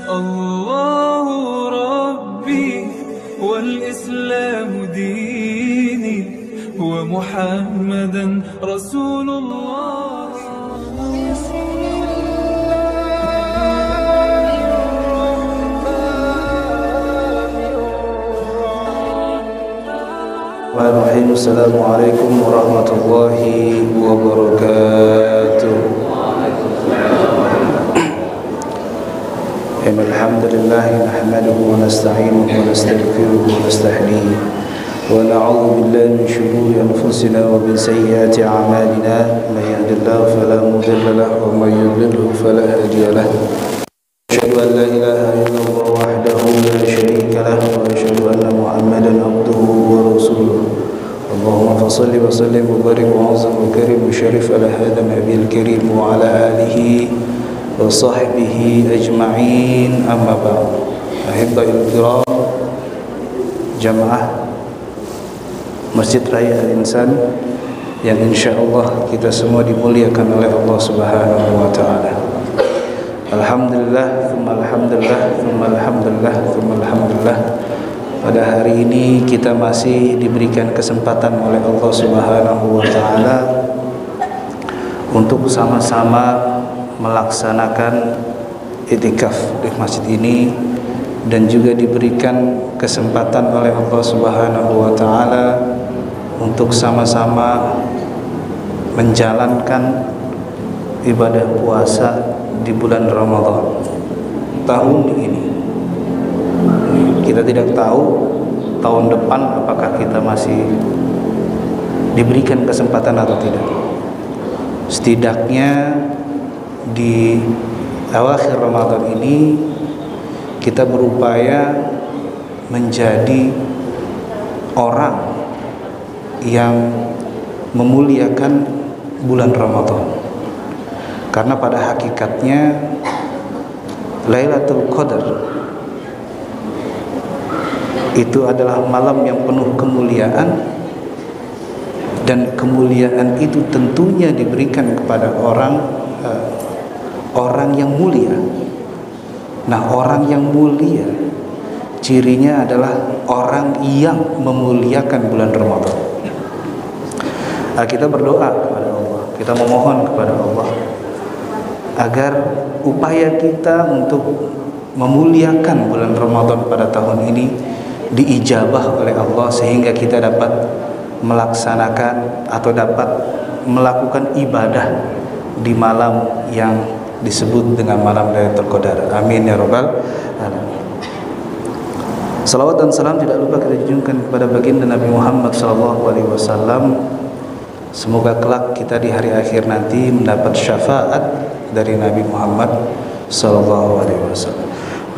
الله ربي والإسلام ديني ومحمدا رسول الله. Assalamualaikum warahmatullahi wabarakatuh. Alhamdulillah nahmaduhu wa nasta'inuhu wa nastaghfiruhu wa nastahdihi wa na'udzu billahi min shururi anfusina wa min sayyiati a'malina may yahdihillahu fala mudilla lahu wa may yudlil fala hadiya lahu. Asyhadu an la ilaha illallah wahdahu la syarika lahu wa asyhadu anna Muhammadan abduhu wa rasuluh. Allahumma salli wa sallim wa barik wa azim wa karim wa syarif ala hadha nabiyil karim wa ala alihi wa sahbihi ajma'in, amma ba'd. Ahibba'il kiram, jamaah Masjid Raya Al-Insan yang insyaallah kita semua dimuliakan oleh Allah Subhanahu wa taala. Alhamdulillah, thumma alhamdulillah, thumma alhamdulillah, thumma alhamdulillah. Pada hari ini kita masih diberikan kesempatan oleh Allah Subhanahu wa taala untuk sama-sama melaksanakan i'tikaf di masjid ini, dan juga diberikan kesempatan oleh Allah Subhanahu wa taala untuk sama-sama menjalankan ibadah puasa di bulan Ramadan tahun ini. Kita tidak tahu tahun depan apakah kita masih diberikan kesempatan atau tidak. Setidaknya di akhir Ramadan ini kita berupaya menjadi orang yang memuliakan bulan Ramadan, karena pada hakikatnya Lailatul Qadar itu adalah malam yang penuh kemuliaan, dan kemuliaan itu tentunya diberikan kepada orang yang mulia. Nah, orang yang mulia cirinya adalah orang yang memuliakan bulan Ramadan. Kita berdoa kepada Allah, kita memohon kepada Allah agar upaya kita untuk memuliakan bulan Ramadan pada tahun ini diijabah oleh Allah, sehingga kita dapat melaksanakan atau dapat melakukan ibadah di malam yang disebut dengan malam Lailatul Qadar. Amin ya rabbal alamin. Salawat dan salam tidak lupa kita junjungkan kepada baginda Nabi Muhammad SAW. Semoga kelak kita di hari akhir nanti mendapat syafaat dari Nabi Muhammad SAW.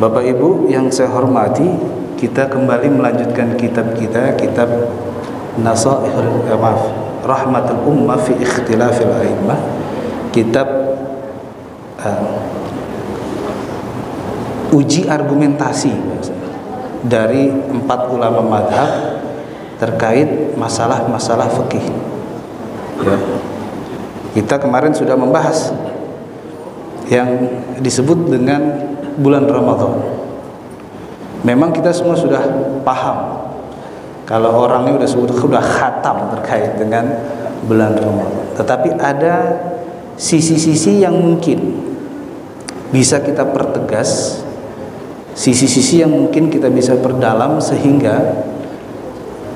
Bapak Ibu yang saya hormati, kita kembali melanjutkan kitab kita, kitab Rahmatul Ummah fi Ikhtilafil A'immah, kitab uji argumentasi dari 4 ulama madhab terkait masalah-masalah fikih. Ya. Kita kemarin sudah membahas yang disebut dengan bulan Ramadan. Memang kita semua sudah paham kalau orangnya sudah khatam terkait dengan bulan Ramadan. Tetapi ada sisi-sisi yang mungkin bisa kita pertegas, sisi-sisi yang mungkin kita bisa perdalam, sehingga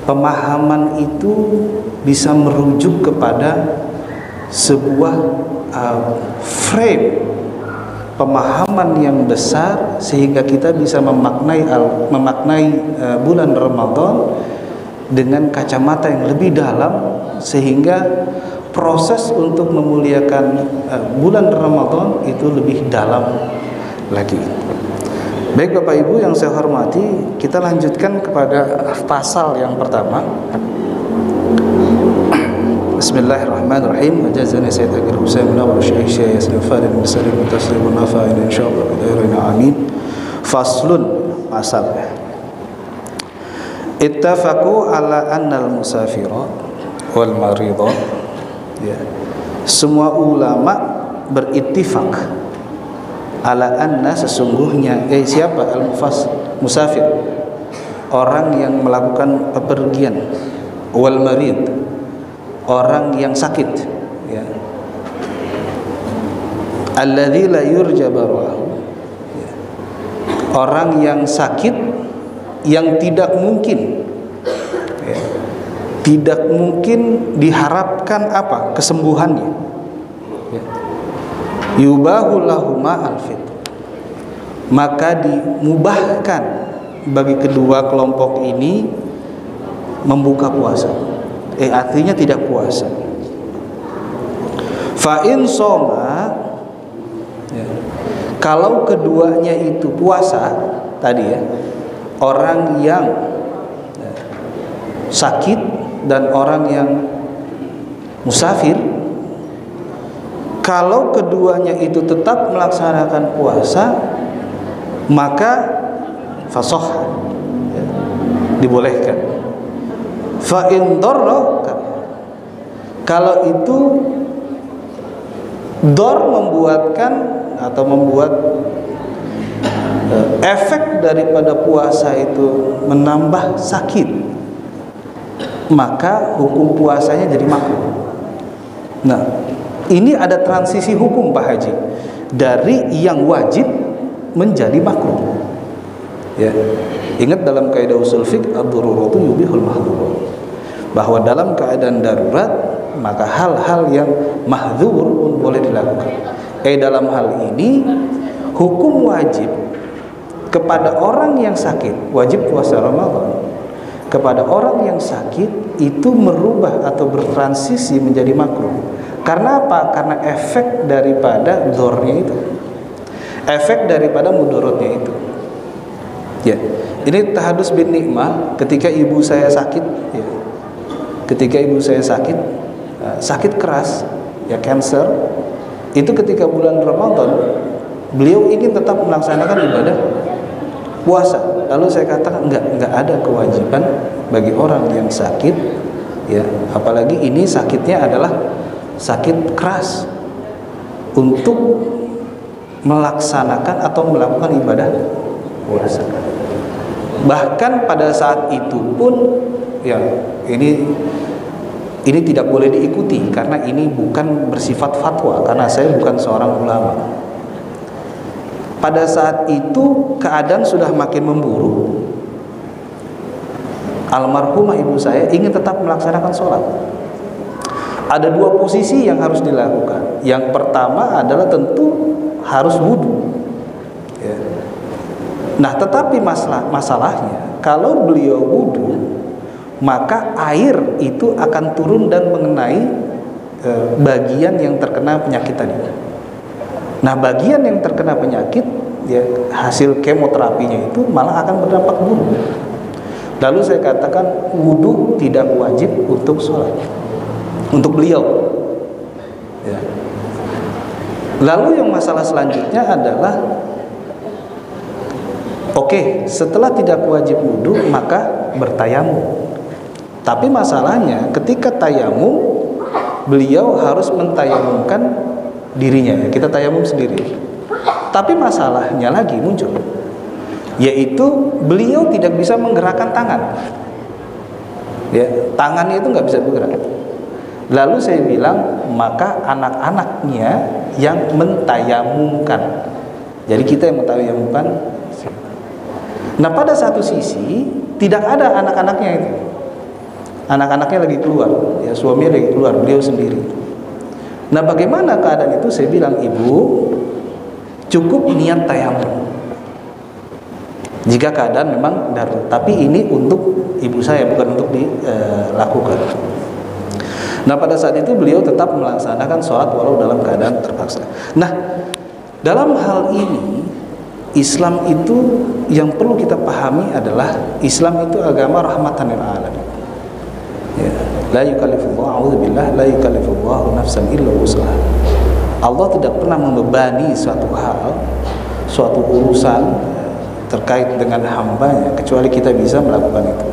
pemahaman itu bisa merujuk kepada sebuah frame pemahaman yang besar, sehingga kita bisa memaknai bulan Ramadan dengan kacamata yang lebih dalam, sehingga proses untuk memuliakan bulan Ramadan itu lebih dalam lagi. Baik Bapak Ibu yang saya hormati, kita lanjutkan kepada pasal yang pertama. Bismillahirrahmanirrahim. Wajazani Sayyid Agir Husain bin Abu Syekh Yasin Farid bin Salim bin Taslim bin Nafa'in insyaallah bidairina amin. Faslun, pasal. Ittafaqu ala annal musafira wal marida. Ya. Semua ulama berittifaq ala anna sesungguhnya siapa musafir, orang yang melakukan bepergian, wal marid, orang yang sakit, ya, alladzi la yurja barahu, orang yang sakit yang tidak mungkin, ya, tidak mungkin diharapkan apa kesembuhannya, ya. Yubahu lahu ma'al fitr, maka dimubahkan bagi kedua kelompok ini membuka puasa. Artinya tidak puasa. Fa in soma, ya, kalau keduanya itu puasa tadi, ya, orang yang sakit dan orang yang musafir, kalau keduanya itu tetap melaksanakan puasa, maka fasah, ya, dibolehkan. Fa in darra, kalau itu dor membuatkan atau membuat efek daripada puasa itu menambah sakit, maka hukum puasanya jadi makruh. Nah, ini ada transisi hukum Pak Haji, dari yang wajib menjadi makruh. Ya, ingat dalam kaidah usul fiqh ad-daruratu yubihul mahdzurat, bahwa dalam keadaan darurat maka hal-hal yang mahdzur pun boleh dilakukan. Dalam hal ini hukum wajib kepada orang yang sakit, wajib puasa Ramadan kepada orang yang sakit itu merubah atau bertransisi menjadi makruh. Karena apa? Karena efek daripada dzornya itu, efek daripada mudorotnya itu. Ya, ini tahadus bin nikmah ketika ibu saya sakit, ya. Ketika ibu saya sakit, sakit keras, ya, cancer. Itu ketika bulan Ramadan, beliau ingin tetap melaksanakan ibadah puasa. Lalu saya katakan enggak ada kewajiban bagi orang yang sakit, ya, apalagi ini sakitnya adalah sakit keras, untuk melaksanakan atau melakukan ibadah puasa. Bahkan pada saat itu pun, ya, ini tidak boleh diikuti karena ini bukan bersifat fatwa, karena saya bukan seorang ulama. Pada saat itu keadaan sudah makin memburuk. Almarhumah ibu saya ingin tetap melaksanakan sholat. Ada dua posisi yang harus dilakukan. Yang pertama adalah tentu harus wudhu, ya. Nah, tetapi masalahnya kalau beliau wudhu, maka air itu akan turun dan mengenai bagian yang terkena penyakit tadi. Nah, bagian yang terkena penyakit, ya, hasil kemoterapinya itu malah akan berdampak buruk. Lalu saya katakan wudhu tidak wajib untuk sholat, untuk beliau, ya. Lalu yang masalah selanjutnya adalah, oke, setelah tidak wajib wudhu maka bertayamum. Tapi masalahnya ketika tayamum, beliau harus mentayamumkan dirinya, ya, kita tayamum sendiri. Tapi masalahnya lagi muncul, yaitu beliau tidak bisa menggerakkan tangan, ya, tangannya itu nggak bisa bergerak. Lalu saya bilang, maka anak-anaknya yang mentayamumkan. Jadi kita yang mentayamumkan. Nah, pada satu sisi tidak ada anak-anaknya itu. Anak-anaknya lagi keluar, ya, suaminya lagi keluar, beliau sendiri. Nah, bagaimana keadaan itu? Saya bilang, ibu, cukup niat tayamum jika keadaan memang darurat. Tapi ini untuk ibu saya, bukan untuk dilakukan. Nah, pada saat itu beliau tetap melaksanakan sholat walau dalam keadaan terpaksa. Nah, dalam hal ini Islam itu yang perlu kita pahami adalah Islam itu agama rahmatan lil alamin. Ya, la yukallifullahu, a'udzubillah, la yukallifullahu nafsan illa wus'aha. Allah tidak pernah membebani suatu hal, suatu urusan terkait dengan hambanya kecuali kita bisa melakukan itu.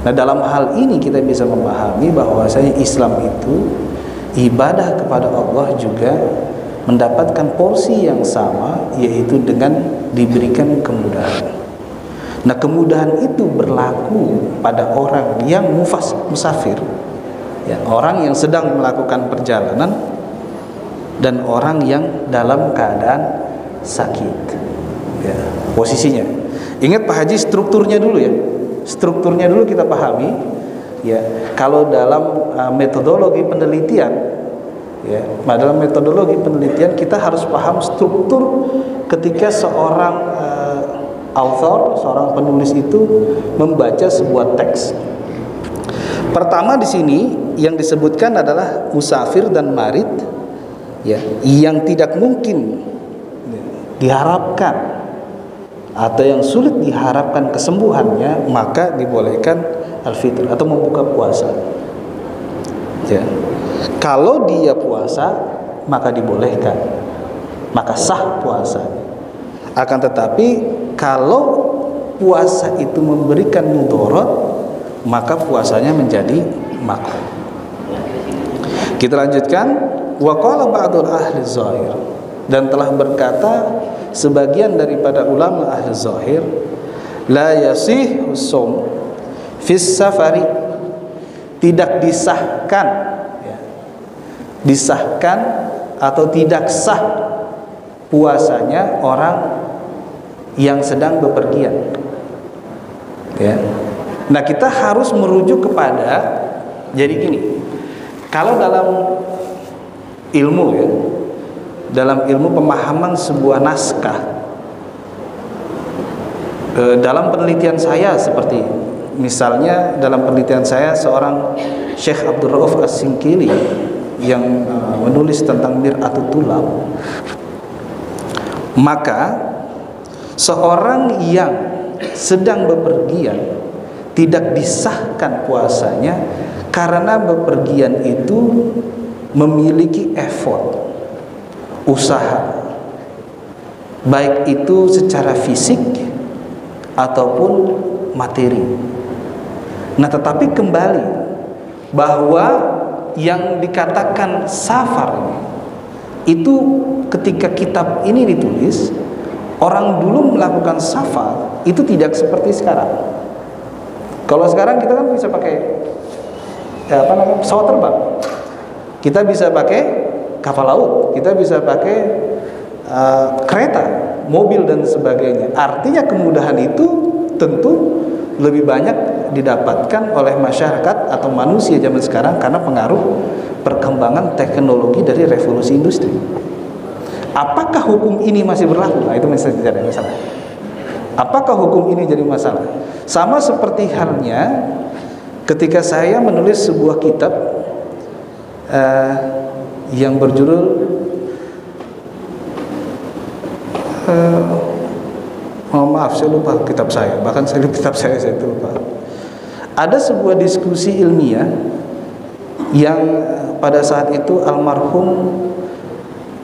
Nah, dalam hal ini kita bisa memahami bahwasanya Islam itu ibadah kepada Allah juga mendapatkan porsi yang sama, yaitu dengan diberikan kemudahan. Nah, kemudahan itu berlaku pada orang yang musafir, ya, orang yang sedang melakukan perjalanan, dan orang yang dalam keadaan sakit, ya, posisinya. Ingat Pak Haji, strukturnya dulu ya. Strukturnya dulu kita pahami, ya. Kalau dalam metodologi penelitian, ya, dalam metodologi penelitian kita harus paham struktur ketika seorang author, seorang penulis itu membaca sebuah teks. Pertama di sini yang disebutkan adalah musafir dan marid, ya, yang tidak mungkin diharapkan atau yang sulit diharapkan kesembuhannya, maka dibolehkan al-fitr atau membuka puasa. Ya. Kalau dia puasa, maka dibolehkan, maka sah puasa. Akan tetapi kalau puasa itu memberikan mudarat, maka puasanya menjadi makruh. Kita lanjutkan. Wa qala ba'dul ahli zahir, dan telah berkata sebagian daripada ulama ahli zahir, la yasihhu shaum fis safari, tidak disahkan, ya, disahkan atau tidak sah puasanya orang yang sedang bepergian, ya. Nah, kita harus merujuk kepada, jadi gini, kalau dalam ilmu, ya, dalam ilmu pemahaman sebuah naskah, dalam penelitian saya seperti misalnya dalam penelitian saya seorang Syekh Abdul Rauf As-Sinkili yang menulis tentang Mir'atut Tulab, maka seorang yang sedang bepergian tidak disahkan puasanya karena bepergian itu memiliki effort, usaha, baik itu secara fisik ataupun materi. Nah, tetapi kembali bahwa yang dikatakan safar itu ketika kitab ini ditulis, orang dulu melakukan safar itu tidak seperti sekarang. Kalau sekarang kita kan bisa pakai pesawat terbang, kita bisa pakai kapal laut, kita bisa pakai kereta, mobil dan sebagainya. Artinya kemudahan itu tentu lebih banyak didapatkan oleh masyarakat atau manusia zaman sekarang karena pengaruh perkembangan teknologi dari revolusi industri. Apakah hukum ini masih berlaku? Nah, itu masih jadi masalah. Apakah hukum ini jadi masalah? Sama seperti halnya ketika saya menulis sebuah kitab yang berjudul maaf saya lupa kitab saya, bahkan saya kitab saya lupa. Ada sebuah diskusi ilmiah yang pada saat itu almarhum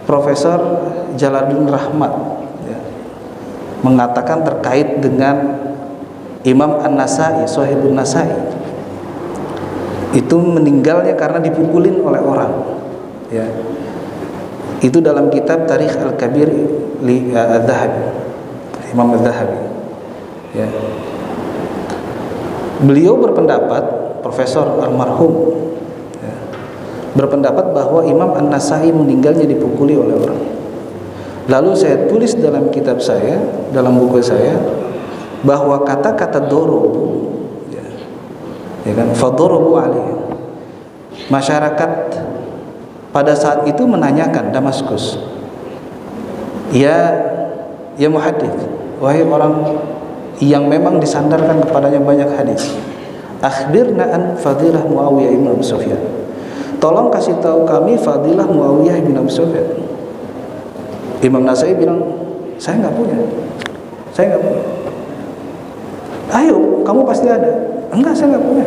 Profesor Jalaluddin Rahmat, ya, mengatakan terkait dengan Imam An-Nasai, Sahibun Nasai, itu meninggalnya karena dipukulin oleh orang, ya. Itu dalam kitab Tarikh Al-Kabir li Adz-Dzahabi, Imam Adz-Dzahabi, ya. Beliau berpendapat, Profesor almarhum, ya, berpendapat bahwa Imam An-Nasai meninggalnya dipukuli oleh orang. Lalu saya tulis dalam kitab saya, dalam buku saya, bahwa kata-kata dorobu, ya kan, fadorobu alaihi, masyarakat pada saat itu menanyakan Damaskus, ya muhaddits, wahai orang yang memang disandarkan kepadanya banyak hadis, akhbirna an fadilah Muawiyah bin Abi Sufyan, tolong kasih tahu kami fadilah Muawiyah bin Abi Sufyan. Imam Nasai bilang, saya nggak punya. Ayo, kamu pasti ada. Enggak, saya nggak punya.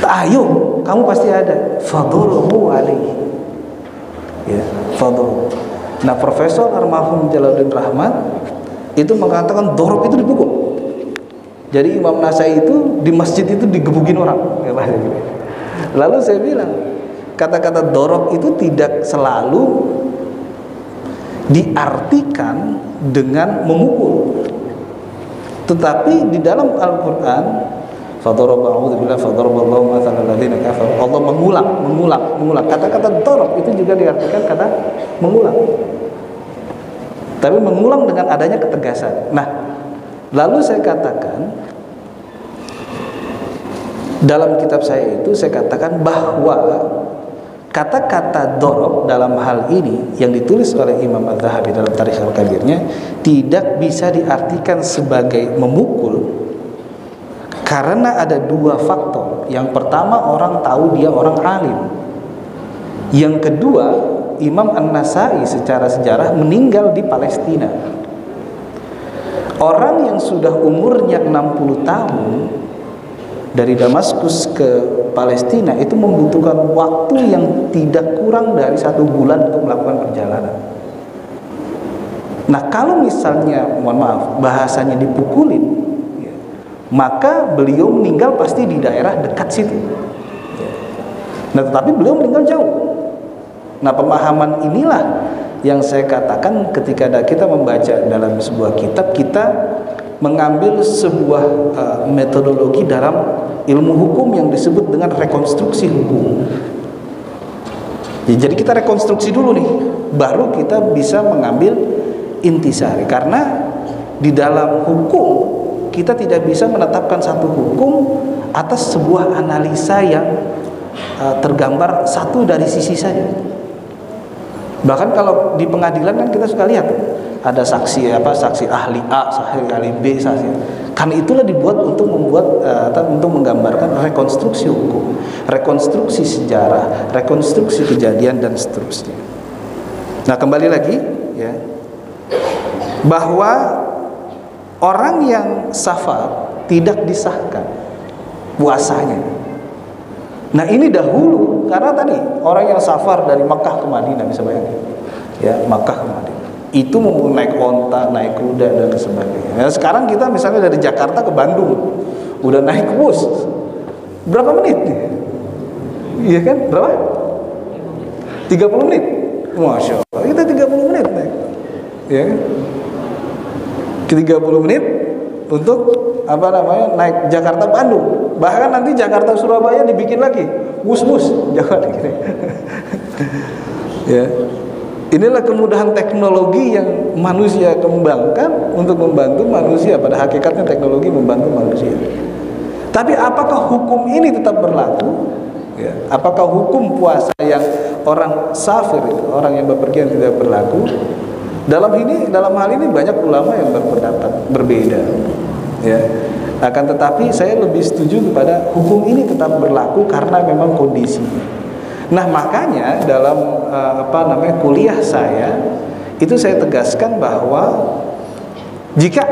Ayo, kamu pasti ada. Fadluhu alaihi. Ya, fadluhu. Nah, Profesor almarhum Jalaluddin Rahmat itu mengatakan dorob itu dipukul. Jadi Imam Nasai itu di masjid itu digebukin orang. Lalu saya bilang, kata-kata dorob itu tidak selalu diartikan dengan memukul. Tetapi di dalam Al-Quran, Allah mengulang. Kata-kata darab itu juga diartikan kata mengulang. Tapi mengulang dengan adanya ketegasan. Nah, lalu saya katakan dalam kitab saya itu, saya katakan bahwa kata-kata darab dalam hal ini yang ditulis oleh Imam Az-Zahabi dalam Tarikh Al-Kabirnya tidak bisa diartikan sebagai memukul, karena ada dua faktor. Yang pertama, orang tahu dia orang alim. Yang kedua, Imam An-Nasai secara sejarah meninggal di Palestina. Orang yang sudah umurnya 60 tahun dari Damaskus ke Palestina itu membutuhkan waktu yang tidak kurang dari 1 bulan untuk melakukan perjalanan. Nah, kalau misalnya, mohon maaf, bahasanya dipukulin, maka beliau meninggal pasti di daerah dekat situ. Nah, tetapi beliau meninggal jauh. Nah, pemahaman inilah yang saya katakan ketika kita membaca dalam sebuah kitab, kita mengambil sebuah metodologi dalam ilmu hukum yang disebut dengan rekonstruksi hukum. Jadi kita rekonstruksi dulu nih, baru kita bisa mengambil intisari. Karena di dalam hukum kita tidak bisa menetapkan satu hukum atas sebuah analisa yang tergambar satu dari sisi saja. Bahkan kalau di pengadilan kan kita suka lihat ada saksi saksi ahli A, saksi ahli B, saksi. Kan itulah dibuat untuk menggambarkan rekonstruksi hukum, rekonstruksi sejarah, rekonstruksi kejadian dan seterusnya. Nah, kembali lagi ya, bahwa orang yang safar tidak disahkan puasanya. Nah, ini dahulu, karena tadi orang yang safar dari Makkah ke Madinah, bisa bayangin ya, Makkah ke Madinah itu mau naik onta, naik kuda dan sebagainya. Nah, sekarang kita misalnya dari Jakarta ke Bandung udah naik bus, berapa menit nih? Iya kan, berapa? 30 menit. Masya Allah, kita 30 menit naik, ya kan? 30 menit untuk naik Jakarta Bandung. Bahkan nanti Jakarta Surabaya dibikin lagi bus-bus Jakarta gini. Ya, inilah kemudahan teknologi yang manusia kembangkan untuk membantu manusia. Pada hakikatnya teknologi membantu manusia. Tapi apakah hukum ini tetap berlaku? Ya, apakah hukum puasa yang orang safir, orang yang bepergian tidak berlaku? Dalam hal ini banyak ulama yang berpendapat berbeda. Ya. Akan tetapi saya lebih setuju kepada hukum ini tetap berlaku karena memang kondisi. Nah, makanya dalam kuliah saya itu saya tegaskan bahwa jika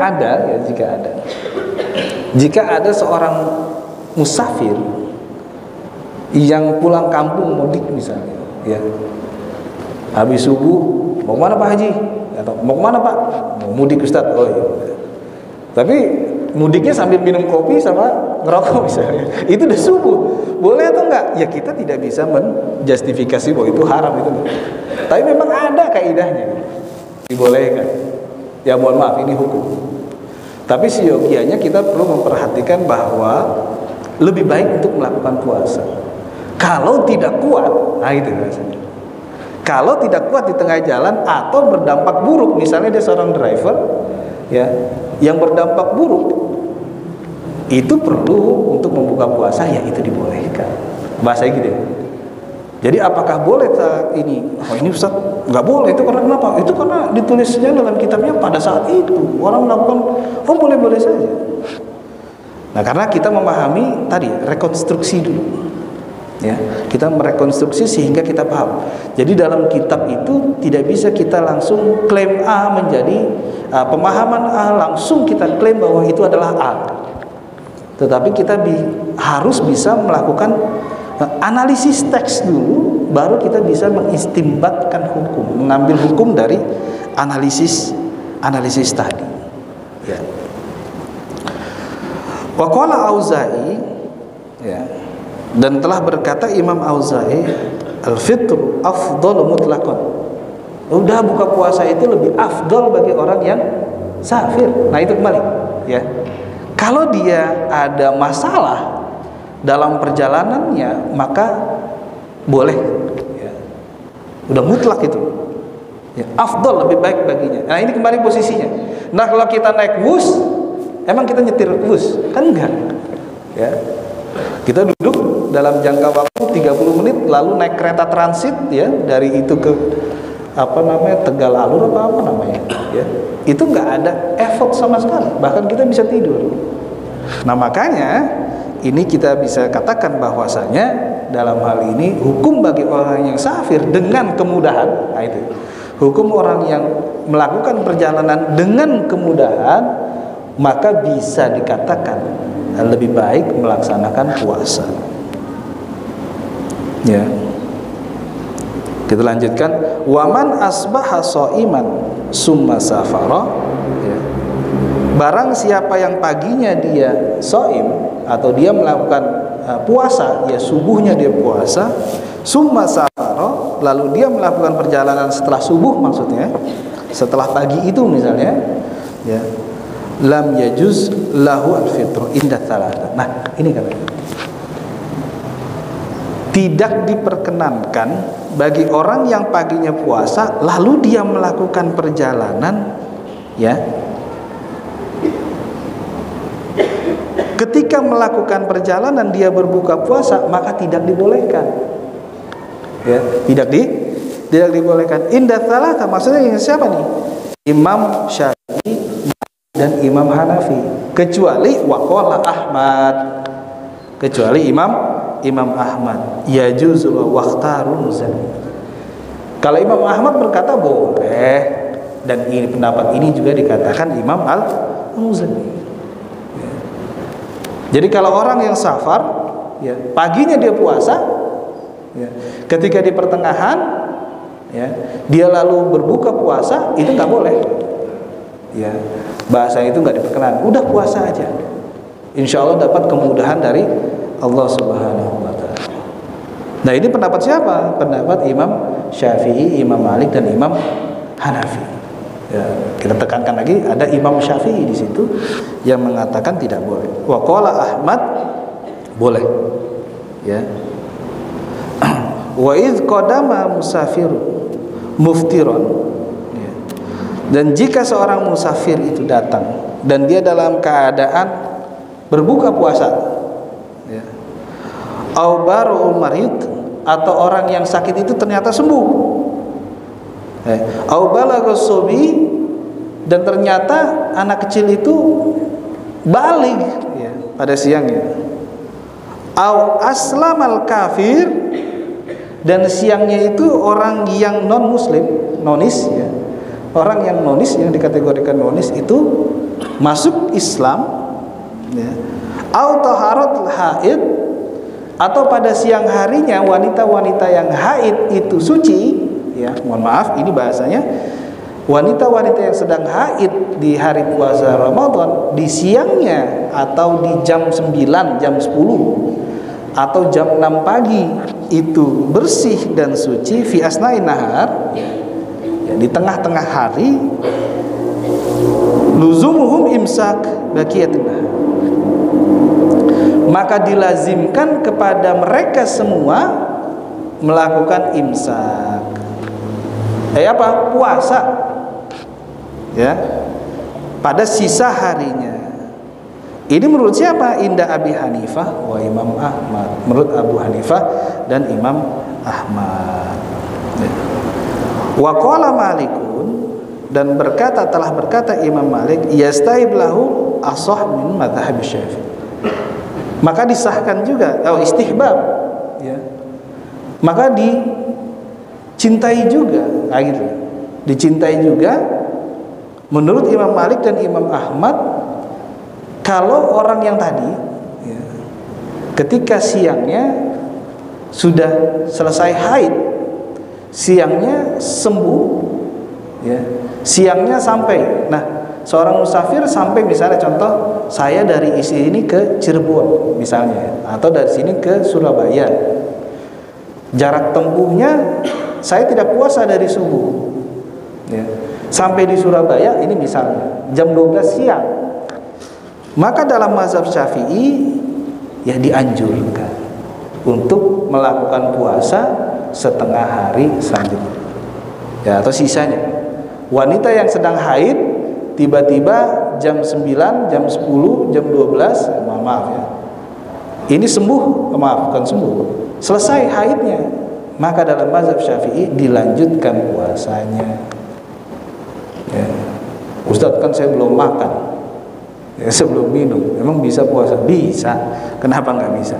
ada seorang musafir yang pulang kampung mudik misalnya, ya, habis subuh mau kemana Pak Haji? Atau mau kemana Pak? Mau mudik Ustaz. Oh iya. Tapi mudiknya sambil minum kopi sama ngerokok misalnya, itu udah subuh. Boleh atau enggak? Ya kita tidak bisa menjustifikasi bahwa itu haram itu. Tapi memang ada kaidahnya, dibolehkan. Ya mohon maaf, ini hukum. Tapi seyogianya kita perlu memperhatikan bahwa lebih baik untuk melakukan puasa. Kalau tidak kuat, nah itu rasanya. Kalau tidak kuat di tengah jalan atau berdampak buruk, misalnya dia seorang driver, ya, yang berdampak buruk, itu perlu untuk membuka puasa, ya itu dibolehkan. Bahasanya gitu. Jadi apakah boleh saat ini? Oh ini Ustaz, nggak boleh. Itu karena kenapa? Itu karena ditulisnya dalam kitabnya pada saat itu orang melakukan, oh boleh-boleh saja. Nah, karena kita memahami tadi rekonstruksi dulu. Ya, kita merekonstruksi sehingga kita paham. Jadi dalam kitab itu tidak bisa kita langsung klaim A menjadi pemahaman A, langsung kita klaim bahwa itu adalah A. Tetapi kita harus bisa melakukan analisis teks dulu, baru kita bisa mengistimbatkan hukum, mengambil hukum dari analisis tadi. Ya. Wa qala Auza'i, ya, dan telah berkata Imam Auza'i, al-fitr afdhalu mutlaqan. Udah buka puasa itu lebih afdol bagi orang yang safir. Nah itu kembali ya. Kalau dia ada masalah dalam perjalanannya maka boleh ya. Udah mutlak itu ya, afdol lebih baik baginya. Nah ini kembali posisinya. Nah kalau kita naik bus, emang kita nyetir bus? Kan enggak ya. Kita duduk dalam jangka waktu 30 menit lalu naik kereta transit ya, dari itu ke Tegal Alur apa namanya ya. Itu nggak ada effort sama sekali, bahkan kita bisa tidur. Nah makanya ini kita bisa katakan bahwasanya dalam hal ini hukum bagi orang yang safir dengan kemudahan. Nah itu hukum orang yang melakukan perjalanan dengan kemudahan, maka bisa dikatakan lebih baik melaksanakan puasa ya. Kita lanjutkan, waman asbaha shaiman summa safara ya. Barang siapa yang paginya dia shaim atau dia melakukan puasa ya, subuhnya dia puasa, summa safara, lalu dia melakukan perjalanan setelah subuh, maksudnya setelah pagi itu misalnya ya, lam yajuz lahu al-fitr inda thalatha. Nah ini kan tidak diperkenankan bagi orang yang paginya puasa lalu dia melakukan perjalanan ya. Ketika melakukan perjalanan dia berbuka puasa, maka tidak dibolehkan ya, tidak dibolehkan. Inda thalatha maksudnya yang siapa nih? Imam Syafi'i dan Imam Hanafi, kecuali waqala Ahmad, kecuali Imam Ahmad yajuzul waqtarun zan. Kalau Imam Ahmad berkata boleh, dan ini pendapat ini juga dikatakan Imam Al-Muzani. Jadi kalau orang yang safar ya, paginya dia puasa ya, ketika di pertengahan ya, dia lalu berbuka puasa, itu nggak boleh ya, bahasa itu nggak diperkenan. Udah puasa aja, insya Allah dapat kemudahan dari Allah Subhanahu wa ta'ala. Nah ini pendapat siapa? Pendapat Imam Syafi'i, Imam Malik dan Imam Hanafi ya. Kita tekankan lagi, ada Imam Syafi'i di situ yang mengatakan tidak boleh. Wa qala Ahmad boleh ya. Wa idh qadama musafir muftiron ya. Dan jika seorang musafir itu datang dan dia dalam keadaan berbuka puasa ya, au baru marid, atau orang yang sakit itu ternyata sembuh, au balagha subi, dan ternyata anak kecil itu balik ya, pada siangnya, au aslamal kafir, dan siangnya itu orang yang non muslim, nonis ya, orang yang nonis, yang dikategorikan nonis itu masuk Islam ya, au taharatul haid, atau pada siang harinya wanita-wanita yang haid itu suci ya, mohon maaf ini bahasanya, wanita-wanita yang sedang haid di hari puasa Ramadan di siangnya atau di jam 9, jam 10 atau jam 6 pagi itu bersih dan suci, fi asna'in nahar ya, di tengah-tengah hari, luzumuhum imsak baqiyatin nahar, maka dilazimkan kepada mereka semua melakukan imsak. Apa? Puasa ya, pada sisa harinya. Ini menurut siapa? Inda Abi Hanifah wa Imam Ahmad, menurut Abu Hanifah dan Imam Ahmad ya. Wa qala Malikun, dan telah berkata Imam Malik, yastahib lahu ashah min madhhab Syafi'i, maka disahkan juga istihbab ya, maka dicintai juga gitu. Dicintai juga menurut Imam Malik dan Imam Ahmad kalau orang yang tadi ya, ketika siangnya sudah selesai haid, siangnya sembuh ya, siangnya sampai, nah seorang musafir sampai, misalnya contoh, saya dari sini ke Cirebon misalnya, atau dari sini ke Surabaya, jarak tempuhnya saya tidak puasa dari subuh ya. Sampai di Surabaya ini misalnya jam 12 siang, maka dalam mazhab Syafi'i ya dianjurkan untuk melakukan puasa setengah hari selanjutnya, ya, atau sisanya. Wanita yang sedang haid tiba-tiba jam 9, jam 10, jam 12, maaf ya, ini sembuh, maaf bukan sembuh, selesai haidnya, maka dalam mazhab Syafi'i dilanjutkan puasanya. Ya. Ustadz, kan saya belum makan, ya, sebelum minum, emang bisa puasa? Bisa, kenapa nggak bisa?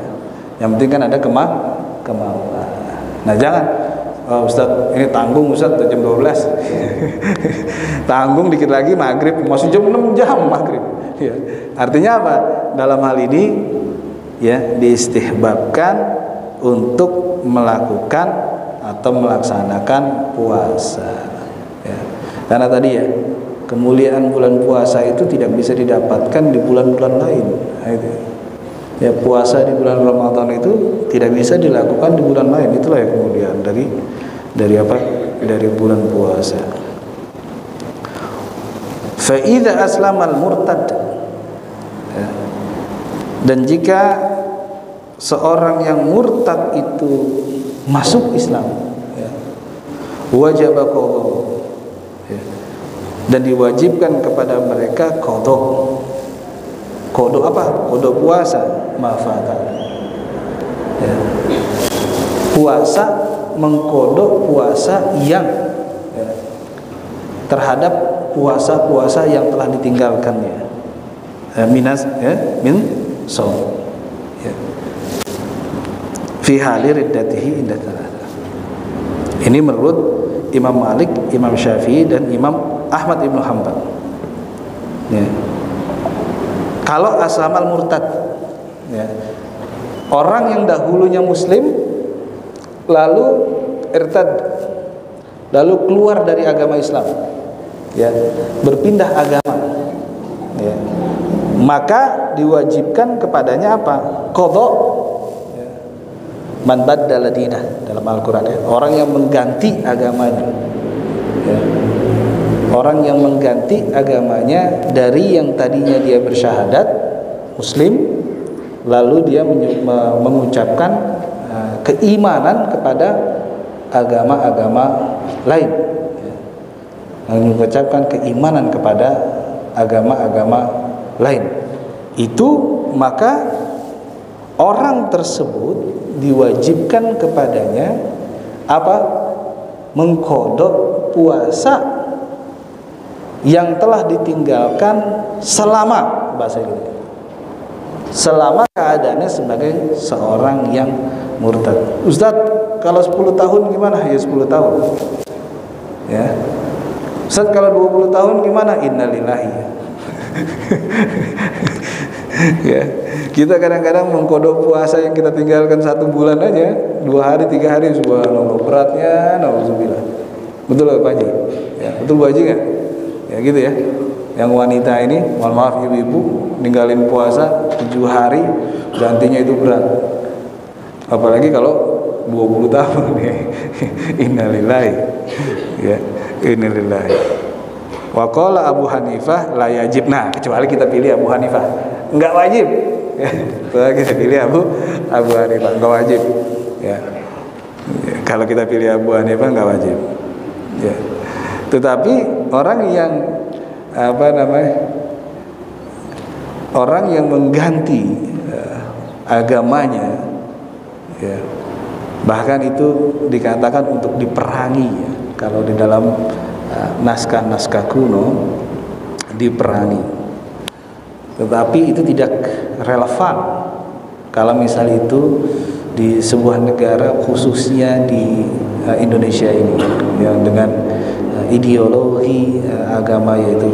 Yang penting kan ada kemauan. Nah jangan, Ustadz ini tanggung Ustadz jam 12 tanggung dikit lagi maghrib, masih jam 6 jam maghrib, ya. Artinya apa? Dalam hal ini ya diistihbabkan untuk melakukan atau melaksanakan puasa, ya. Karena tadi ya, kemuliaan bulan puasa itu tidak bisa didapatkan di bulan-bulan lain. Nah, itu ya, puasa di bulan Ramadan itu tidak bisa dilakukan di bulan lain. Itulah yang kemuliaan dari apa? Dari bulan puasa. Fa idza aslamal murtad, ya. Dan jika seorang yang murtad itu masuk Islam, ya, wajib qadha, ya, dan diwajibkan kepada mereka qadha. Qadha apa? Qadha puasa, mafata, ya. Puasa, mengqadha puasa yang, ya, terhadap puasa-puasa yang telah ditinggalkannya, minas, ya, min shaum, ya, fi hali riddatihi inda thalatha. Ini menurut Imam Malik, Imam Syafi'i, dan Imam Ahmad Ibn Hanbal, ya. Kalau aslamal murtad, ya, orang yang dahulunya muslim lalu irtad, lalu keluar dari agama Islam, ya, berpindah agama, ya, maka diwajibkan kepadanya apa? Qadha, ya. Man baddala dinah dalam Al-Qur'an, ya. Orang yang mengganti agamanya, ya. Orang yang mengganti agamanya dari yang tadinya dia bersyahadat muslim, lalu dia mengucapkan keimanan kepada agama-agama lain, ya. Mengucapkan keimanan kepada agama-agama lain, itu maka orang tersebut diwajibkan kepadanya apa? Mengqadha puasa yang telah ditinggalkan selama, bahasa ini, selama keadaannya sebagai seorang yang murtad. Ustadz, kalau 10 tahun gimana? Ya 10 tahun, ya. Ustadz, kalau 20 tahun gimana? Innalillahi. Ya, kita kadang-kadang mengqadha puasa yang kita tinggalkan 1 bulan aja, 2 hari, 3 hari, subhanallah, beratnya, nauzubillah. Betul Pak Haji? Ya, betul Bu Haji nggak? Ya gitu ya. Yang wanita ini, mohon maaf ibu-ibu, ninggalin puasa 7 hari, gantinya itu berat. Apalagi kalau 20 tahun. Innalillahi. Ya, innalillahi. Wa qala Abu Hanifah la yajib. Nah, kecuali kita pilih Abu Hanifah, enggak wajib. Ya, kita pilih Abu Hanifah, enggak wajib. Ya. Ya, kalau kita pilih Abu Hanifah enggak wajib. Ya. Tetapi orang yang orang yang mengganti agamanya, ya, bahkan itu dikatakan untuk diperangi, ya. Kalau di dalam naskah-naskah kuno diperangi. Tetapi itu tidak relevan kalau misal itu di sebuah negara, khususnya di Indonesia ini, yang dengan ideologi agama, yaitu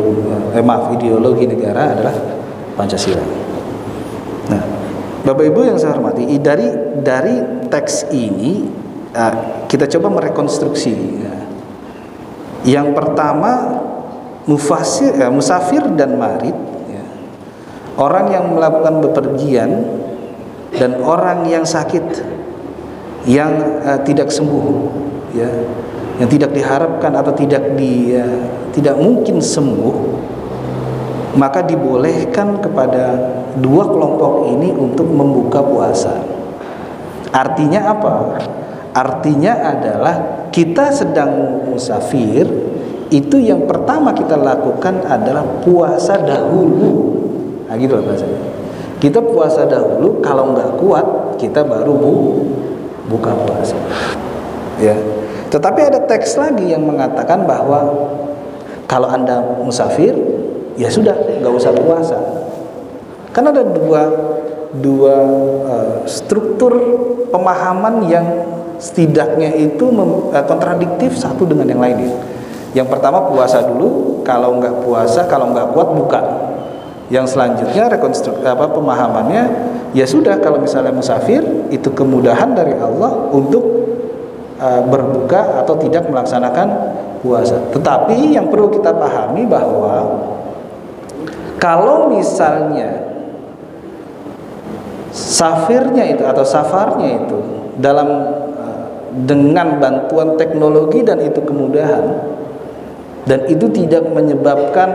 ideologi negara adalah Pancasila. Nah, Bapak Ibu yang saya hormati, dari teks ini kita coba merekonstruksi. Yang pertama, musafir dan marid, ya. Orang yang melakukan bepergian dan orang yang sakit yang tidak sembuh, ya, yang tidak diharapkan atau tidak mungkin sembuh, maka dibolehkan kepada dua kelompok ini untuk membuka puasa. Artinya apa? Artinya adalah kita sedang musafir, itu yang pertama kita lakukan adalah puasa dahulu. Nah gitu loh bahasanya. Kita puasa dahulu, kalau nggak kuat kita baru buka puasa. Ya. Tetapi ada teks lagi yang mengatakan bahwa kalau Anda musafir, ya sudah, nggak usah puasa. Karena ada dua struktur pemahaman yang setidaknya itu kontradiktif satu dengan yang lain. Yang pertama puasa dulu, kalau nggak puasa, kalau nggak kuat buka. Yang selanjutnya pemahamannya, ya sudah, kalau misalnya musafir itu kemudahan dari Allah untuk berbuka atau tidak melaksanakan puasa. Tetapi yang perlu kita pahami bahwa kalau misalnya safirnya itu atau safarnya itu dengan bantuan teknologi dan itu kemudahan, dan itu tidak menyebabkan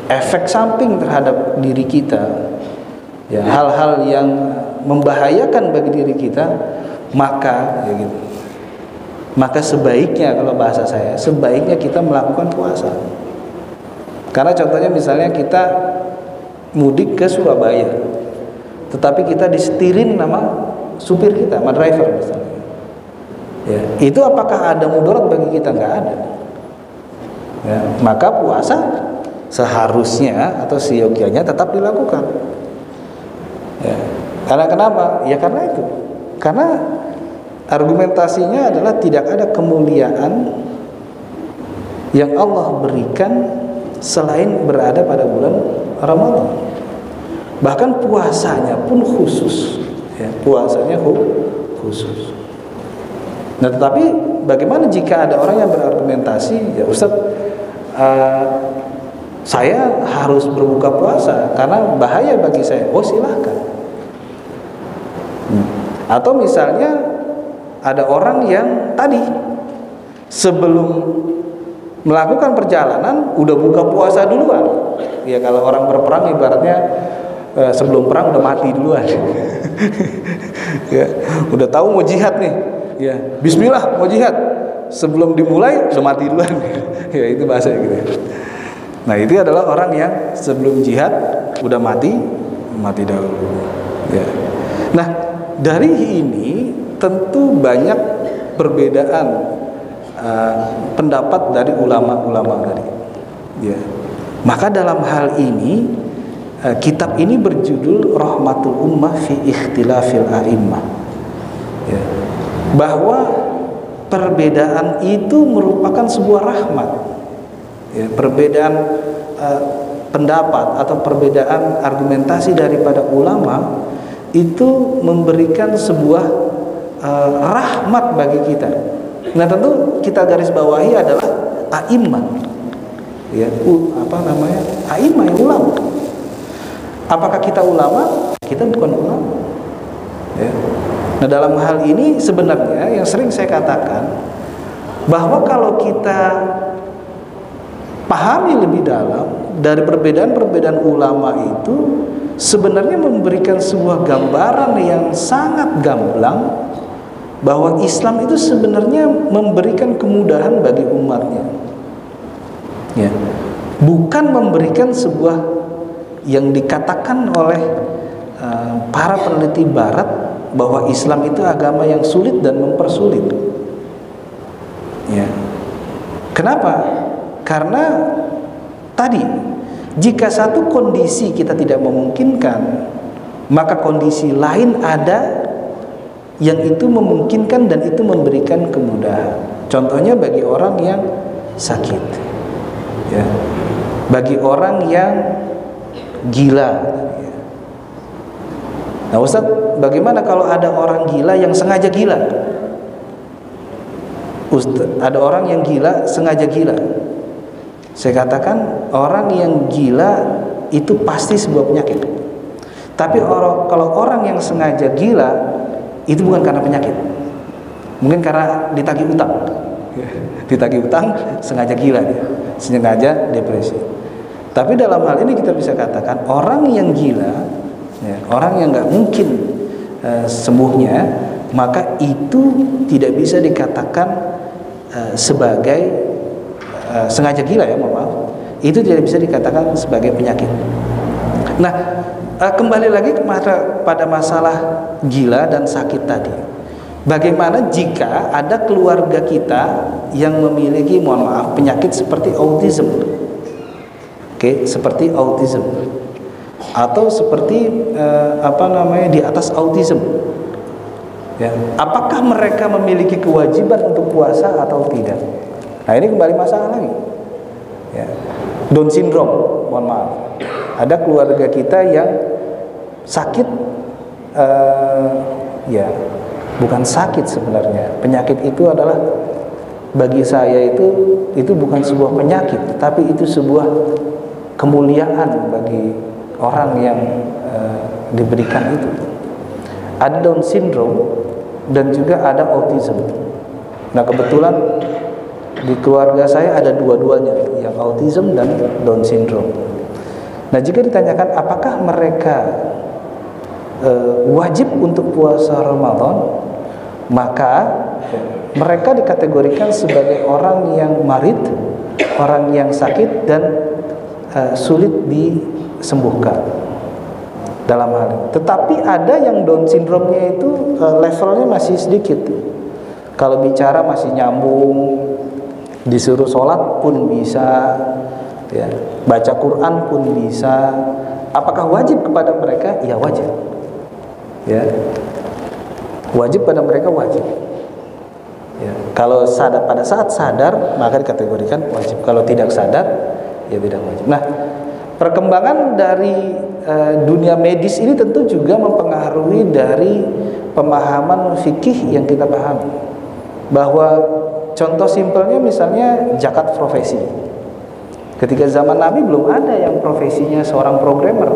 efek samping terhadap diri kita, ya, hal-hal yang membahayakan bagi diri kita, maka ya gitu, maka sebaiknya, kalau bahasa saya, sebaiknya kita melakukan puasa. Karena contohnya misalnya kita mudik ke Surabaya, tetapi kita disetirin sama supir kita, sama driver misalnya, ya, itu apakah ada mudarat bagi kita? Nggak ada. Ya, maka puasa seharusnya atau seyogianya tetap dilakukan. Ya. Karena kenapa? Ya karena itu. Karena argumentasinya adalah tidak ada kemuliaan yang Allah berikan selain berada pada bulan Ramadan. Bahkan puasanya pun khusus, ya, puasanya khusus. Nah, tetapi bagaimana jika ada orang yang berargumentasi, ya Ustaz, saya harus berbuka puasa karena bahaya bagi saya. Oh, silahkan. Atau misalnya ada orang yang tadi sebelum melakukan perjalanan udah buka puasa duluan. Ya, kalau orang berperang ibaratnya sebelum perang udah mati duluan. Ya, udah tahu mau jihad nih. Ya, bismillah mau jihad. Sebelum dimulai udah mati duluan. Ya, itu bahasa gitu. Nah, itu adalah orang yang sebelum jihad udah mati dahulu. Ya. Nah, dari ini tentu banyak perbedaan pendapat dari ulama-ulama tadi. Ya. Maka dalam hal ini kitab ini berjudul Rahmatul Ummah fi Ikhtilafil A'immah. Ya. Bahwa perbedaan itu merupakan sebuah rahmat. Ya, perbedaan pendapat atau perbedaan argumentasi daripada ulama itu memberikan sebuah rahmat bagi kita. Nah, tentu kita garis bawahi adalah a'immah. Ya, a'immah, ulama. Apakah kita ulama? Kita bukan ulama. Ya. Nah, dalam hal ini sebenarnya yang sering saya katakan bahwa kalau kita pahami lebih dalam dari perbedaan-perbedaan ulama itu sebenarnya memberikan sebuah gambaran yang sangat gamblang bahwa Islam itu sebenarnya memberikan kemudahan bagi umatnya. Ya. Bukan memberikan sebuah yang dikatakan oleh para peneliti barat bahwa Islam itu agama yang sulit dan mempersulit. Ya. Kenapa? Karena tadi jika satu kondisi kita tidak memungkinkan, maka kondisi lain ada yang itu memungkinkan dan itu memberikan kemudahan. Contohnya bagi orang yang sakit, ya, bagi orang yang gila. Nah, Ustaz, bagaimana kalau ada orang gila yang sengaja gila? Ustaz, ada orang yang gila sengaja gila. Saya katakan orang yang gila itu pasti sebuah penyakit. Tapi kalau orang yang sengaja gila itu bukan karena penyakit. Mungkin karena ditagih utang. Ditagih utang sengaja gila dia, sengaja depresi. Tapi dalam hal ini kita bisa katakan orang yang gila, ya, orang yang nggak mungkin sembuhnya, maka itu tidak bisa dikatakan sebagai sengaja gila, ya, mohon maaf. Itu tidak bisa dikatakan sebagai penyakit. Nah, kembali lagi pada masalah gila dan sakit tadi. Bagaimana jika ada keluarga kita yang memiliki, mohon maaf, penyakit seperti autism? Oke, seperti autism atau seperti di atas autism. Ya, apakah mereka memiliki kewajiban untuk puasa atau tidak? Nah, ini kembali masalah lagi. Ya. Down syndrome, mohon maaf. Ada keluarga kita yang sakit, ya, bukan sakit sebenarnya. Penyakit itu adalah, bagi saya itu bukan sebuah penyakit, tapi itu sebuah kemuliaan bagi orang yang diberikan itu. Ada Down syndrome dan juga ada autism. Nah, kebetulan di keluarga saya ada dua-duanya, yang autism dan Down syndrome. Nah, jika ditanyakan apakah mereka wajib untuk puasa Ramadan, maka mereka dikategorikan sebagai orang yang marid, orang yang sakit dan sulit disembuhkan dalam hal ini. Tetapi ada yang Down syndrome-nya itu levelnya masih sedikit. Kalau bicara masih nyambung, disuruh sholat pun bisa, ya, baca Quran pun bisa. Apakah wajib kepada mereka? Ya, wajib. Ya, wajib pada mereka, wajib. Ya, kalau sadar, pada saat sadar maka dikategorikan wajib. Kalau tidak sadar, ya tidak wajib. Nah, perkembangan dari dunia medis ini tentu juga mempengaruhi dari pemahaman fikih yang kita pahami. Bahwa contoh simpelnya misalnya zakat profesi. Ketika zaman Nabi belum ada yang profesinya seorang programmer,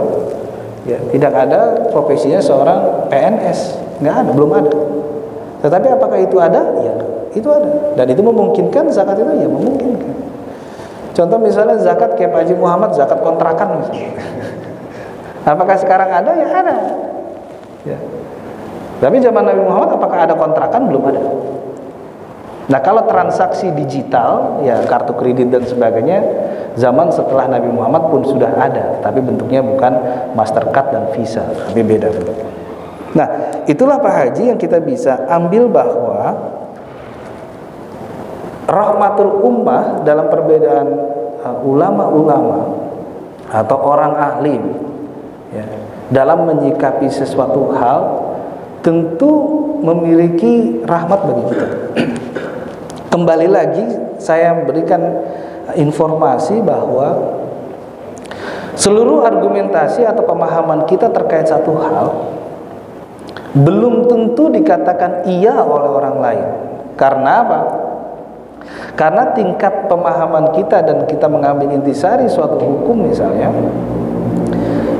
ya, tidak ada profesinya seorang PNS, nggak ada, belum ada. Tetapi apakah itu ada? Ya, itu ada. Dan itu memungkinkan zakat itu, ya memungkinkan. Contoh misalnya zakat kayak Pak Haji Muhammad, zakat kontrakan misalnya. Apakah sekarang ada? Ya ada. Ya. Tapi zaman Nabi Muhammad apakah ada kontrakan? Belum ada. Nah, kalau transaksi digital, ya kartu kredit dan sebagainya, zaman setelah Nabi Muhammad pun sudah ada, tapi bentuknya bukan Mastercard dan Visa, tapi beda bentuknya. Nah, itulah Pak Haji yang kita bisa ambil bahwa rahmatul ummah dalam perbedaan ulama-ulama atau orang ahli, ya, dalam menyikapi sesuatu hal tentu memiliki rahmat bagi kita. Kembali lagi saya berikan informasi bahwa seluruh argumentasi atau pemahaman kita terkait satu hal belum tentu dikatakan iya oleh orang lain. Karena apa? Karena tingkat pemahaman kita dan kita mengambil intisari suatu hukum misalnya,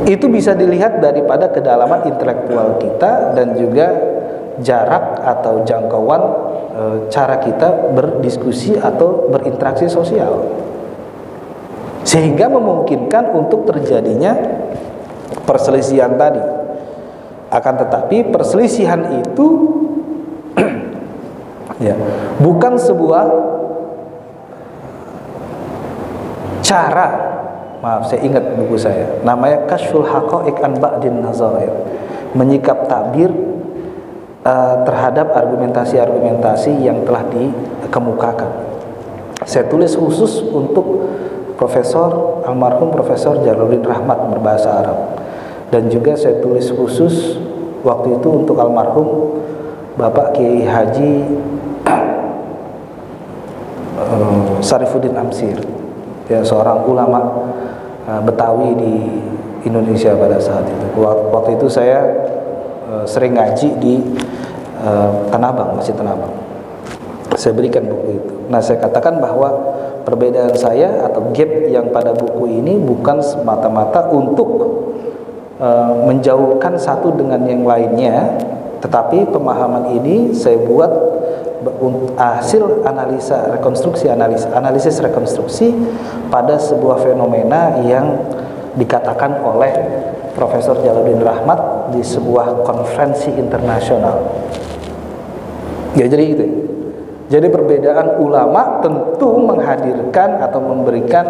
itu bisa dilihat daripada kedalaman intelektual kita dan juga jarak atau jangkauan cara kita berdiskusi atau berinteraksi sosial, sehingga memungkinkan untuk terjadinya perselisihan tadi. Akan tetapi perselisihan itu ya, bukan sebuah cara, maaf saya ingat buku saya, namanya Kashful Haqa'iq an Ba'din Nazair, menyikap tabir terhadap argumentasi-argumentasi yang telah dikemukakan. Saya tulis khusus untuk almarhum Profesor Jalaluddin Rahmat berbahasa Arab, dan juga saya tulis khusus waktu itu untuk almarhum Bapak Kiai Haji Sarifuddin Amsir, ya, seorang ulama Betawi di Indonesia pada saat itu. Waktu itu saya sering ngaji di Tanah Abang, Masjid Tanah Abang. Saya berikan buku itu. Nah, saya katakan bahwa perbedaan saya atau gap yang pada buku ini bukan semata-mata untuk menjauhkan satu dengan yang lainnya, tetapi pemahaman ini saya buat hasil analisis rekonstruksi pada sebuah fenomena yang dikatakan oleh Profesor Jalaluddin Rahmat di sebuah konferensi internasional. Ya, jadi itu. Jadi perbedaan ulama tentu menghadirkan atau memberikan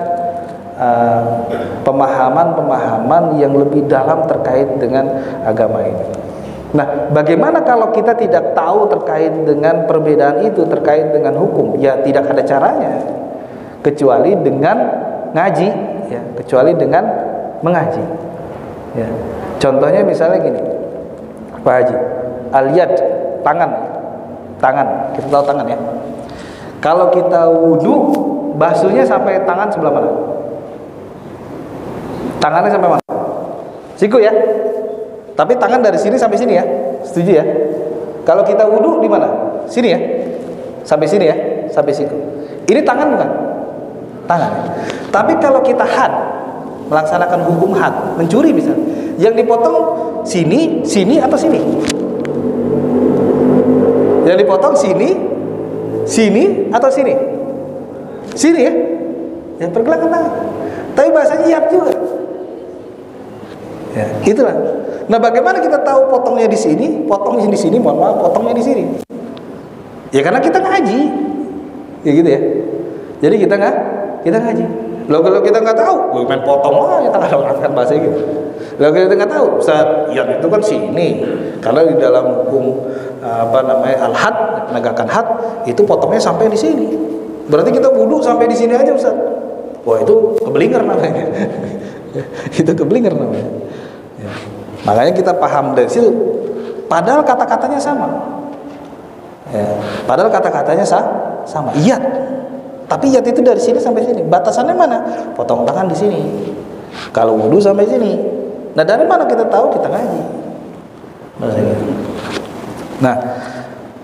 pemahaman-pemahaman yang lebih dalam terkait dengan agama ini. Nah, bagaimana kalau kita tidak tahu terkait dengan perbedaan itu, terkait dengan hukum? Ya, tidak ada caranya kecuali dengan ngaji, ya, kecuali dengan mengaji. Ya. Contohnya misalnya gini, Pak Haji, al-yad, tangan, kita tahu tangan ya. Kalau kita wudu, basuhnya sampai tangan sebelah mana? Tangannya sampai mana? Siku ya. Tapi tangan dari sini sampai sini ya, setuju ya? Kalau kita wudu di mana? Sini ya, sampai sini ya, sampai siku. Ini tangan bukan? Tangan. Tapi kalau kita had, melaksanakan hukum had, mencuri misalnya, yang dipotong sini, sini atau sini? Yang dipotong sini, sini atau sini? Sini ya? Ya, pergelangan tangan. Tapi bahasanya iyat juga. Ya, itulah. Nah, bagaimana kita tahu potongnya di sini, potongnya di sini, mohon maaf, potongnya di sini? Ya karena kita ngaji, ya gitu ya. Jadi kita ngaji. Loh, kalau kita nggak tahu, main potong aja tangan orang, kan bahasa gitu. Loh, kalau kita nggak tahu, Ustaz, ya itu kan sini. Karena di dalam hukum al-had, menegakkan had, itu potongnya sampai di sini. Berarti kita wudu sampai di sini aja, Ustaz. Wah, itu keblinger namanya. Itu keblinger namanya. Ya. Makanya kita paham dari situ. Padahal kata-katanya sama. Ya. Padahal kata-katanya sama. Iyat. Tapi iyat itu dari sini sampai sini. Batasannya mana? Potong tangan di sini. Kalau wudu sampai sini. Nah, dari mana kita tahu? Kita ngaji. Nah,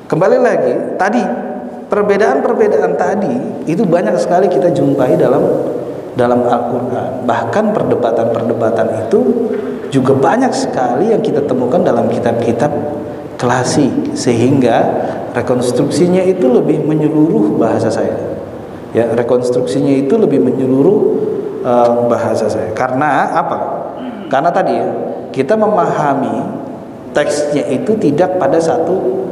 kembali lagi tadi, perbedaan-perbedaan tadi itu banyak sekali kita jumpai dalam Al-Quran. Bahkan perdebatan-perdebatan itu juga banyak sekali yang kita temukan dalam kitab-kitab klasik, sehingga rekonstruksinya itu lebih menyeluruh bahasa saya. Ya, rekonstruksinya itu lebih menyeluruh bahasa saya. Karena apa? Karena tadi ya, kita memahami teksnya itu tidak pada satu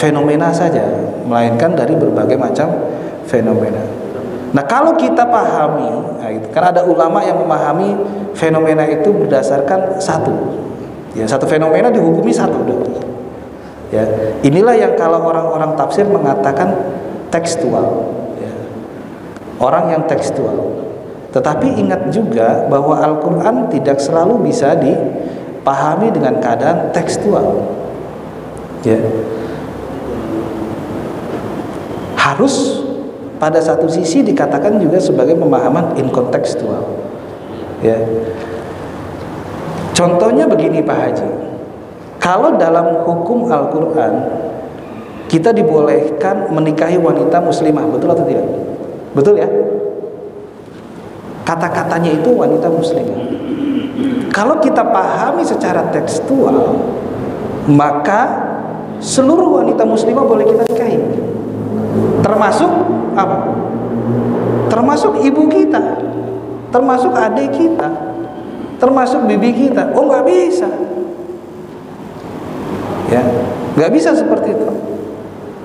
fenomena saja, melainkan dari berbagai macam fenomena. Nah, kalau kita pahami, nah itu, kan ada ulama yang memahami fenomena itu berdasarkan satu fenomena dihukumi satu. Ya, inilah yang kalau orang-orang tafsir mengatakan tekstual. Ya. Orang yang tekstual. Tetapi ingat juga bahwa Al-Quran tidak selalu bisa dipahami dengan keadaan tekstual. Ya. Harus pada satu sisi dikatakan juga sebagai pemahaman inkontekstual. Ya. Contohnya begini Pak Haji, kalau dalam hukum Al-Quran kita dibolehkan menikahi wanita muslimah, betul atau tidak? Betul ya? Kata-katanya itu wanita muslimah. Kalau kita pahami secara tekstual, maka seluruh wanita muslimah boleh kita nikahi, termasuk apa? Termasuk ibu kita, termasuk adik kita, termasuk bibi kita. Oh, nggak bisa. Ya, nggak bisa seperti itu.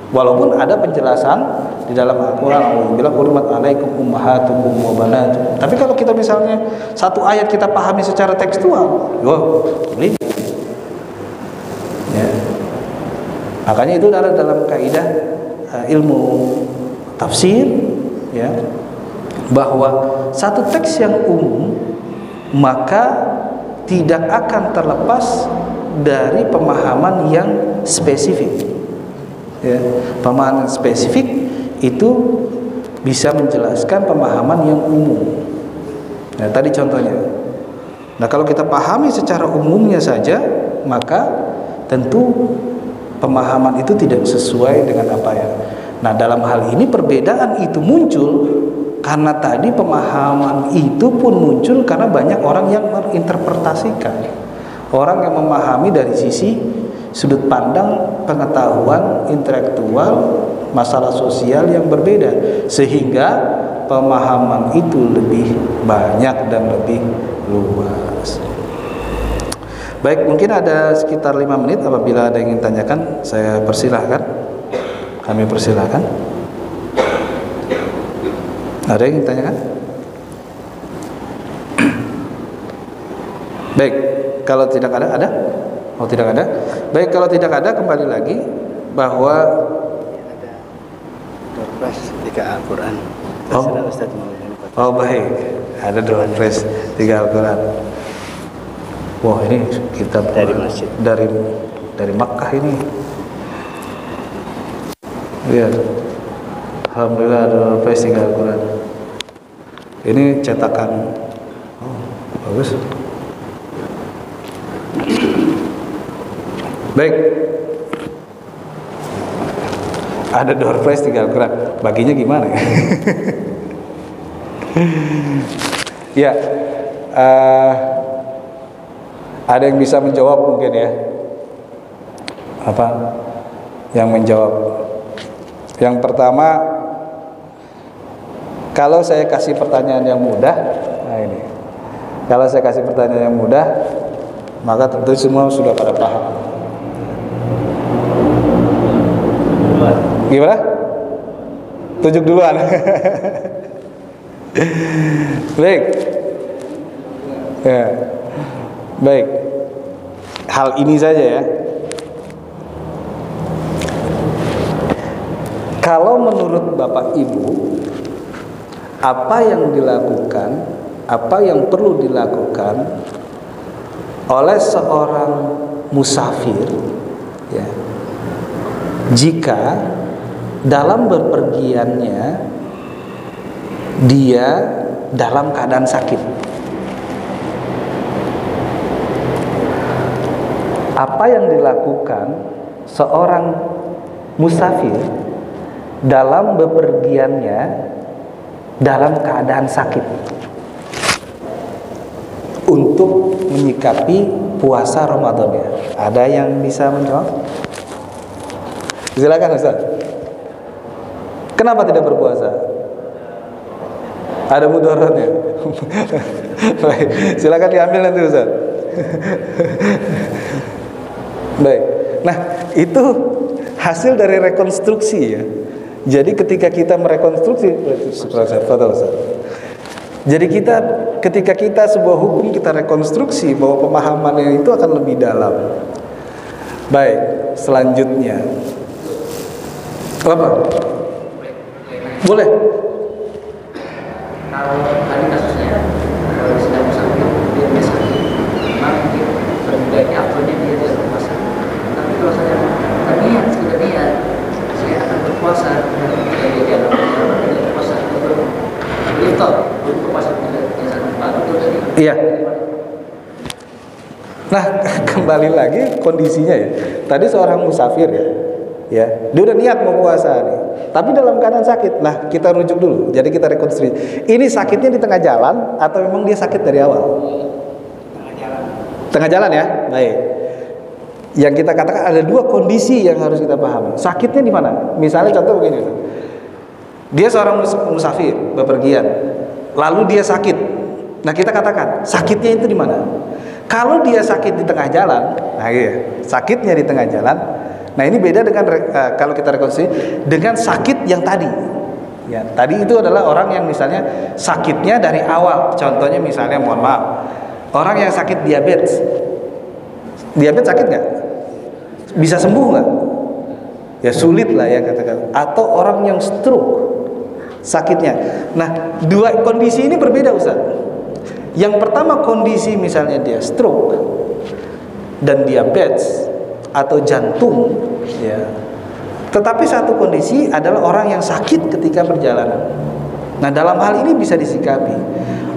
Walaupun ada penjelasan di dalam Al-Quran, bilang hurmat alaikum ummahatukum wa banatukum. Tapi kalau kita misalnya satu ayat kita pahami secara tekstual, boleh. Ya. Makanya itu adalah dalam kaidah ilmu tafsir, ya, bahwa satu teks yang umum maka tidak akan terlepas dari pemahaman yang spesifik. Ya, pemahaman spesifik itu bisa menjelaskan pemahaman yang umum. Nah, tadi contohnya. Nah, kalau kita pahami secara umumnya saja, maka tentu pemahaman itu tidak sesuai dengan apa ya. Nah, dalam hal ini perbedaan itu muncul karena tadi pemahaman itu pun muncul karena banyak orang yang menginterpretasikan. Orang yang memahami dari sisi sudut pandang, pengetahuan, intelektual, masalah sosial yang berbeda, sehingga pemahaman itu lebih banyak dan lebih luas. Baik, mungkin ada sekitar 5 menit. Apabila ada yang ingin tanyakan, saya persilahkan. Kami persilahkan. Ada yang ingin tanyakan? Baik, kalau tidak ada? Oh, tidak ada. Baik, kalau tidak ada, kembali lagi bahwa ada doorpress 3 Al-Quran. Oh, baik. Ada doorpress 3 Al-Quran. Wah, ini kitab dari masjid. Dari Makkah ini. Lihat. Alhamdulillah ada doorpress 3 Al-Quran. Ini cetakan. Oh, bagus. Baik. Ada doorpress 3 Al-Quran. Baginya gimana ya? Ya, ada yang bisa menjawab mungkin ya? Apa? Yang menjawab. Yang pertama, kalau saya kasih pertanyaan yang mudah, nah ini. Kalau saya kasih pertanyaan yang mudah, maka tentu semua sudah pada paham. Gimana? Tunjuk duluan. Baik. Ya. Baik. Hal ini saja ya. Kalau menurut Bapak Ibu, apa yang dilakukan, apa yang perlu dilakukan oleh seorang musafir ya, jika dalam berpergiannya dia dalam keadaan sakit, apa yang dilakukan seorang musafir dalam bepergiannya dalam keadaan sakit untuk menyikapi puasa Ramadannya? Ada yang bisa menjawab? Silakan Ustaz. Kenapa tidak berpuasa? Ada mudaratnya. Baik, silakan diambil nanti Ustaz. Baik. Nah, itu hasil dari rekonstruksi ya. Jadi ketika kita merekonstruksi, jadi ketika kita sebuah hukum kita rekonstruksi, bahwa pemahamannya itu akan lebih dalam. Baik, selanjutnya apa? Boleh. Kalau tadi kasusnya sedang musafir, dia sakit, memang mungkin berbedanya akhirnya dia tidak berpuasa. Tapi kalau saya tadi sudah niat, saya akan berpuasa dan dia akan berpuasa untuk iftar, untuk puasa yang sangat baru itu tadi. Iya. Nah, kembali lagi kondisinya ya. Tadi seorang musafir ya, dia udah niat mau puasa nih, tapi dalam keadaan sakit. Nah, kita rujuk dulu. Jadi kita rekonstruksi. Ini sakitnya di tengah jalan atau memang dia sakit dari awal? Tengah jalan ya. Baik. Yang kita katakan ada 2 kondisi yang harus kita pahami. Sakitnya di mana? Misalnya contoh begini. Dia seorang musafir bepergian, lalu dia sakit. Nah, kita katakan sakitnya itu di mana? Kalau dia sakit di tengah jalan, nah iya, sakitnya di tengah jalan. Nah, ini beda dengan kalau kita rekonstruksi dengan sakit yang tadi. Ya, tadi itu adalah orang yang misalnya sakitnya dari awal. Contohnya misalnya, mohon maaf, orang yang sakit diabetes. Diabetes sakit nggak? Bisa sembuh nggak? Ya sulit lah ya katakan. Atau orang yang stroke sakitnya. Nah, 2 kondisi ini berbeda Ustaz. Yang pertama kondisi misalnya dia stroke dan diabetes atau jantung ya. Tetapi satu kondisi adalah orang yang sakit ketika perjalanan. Nah, dalam hal ini bisa disikapi.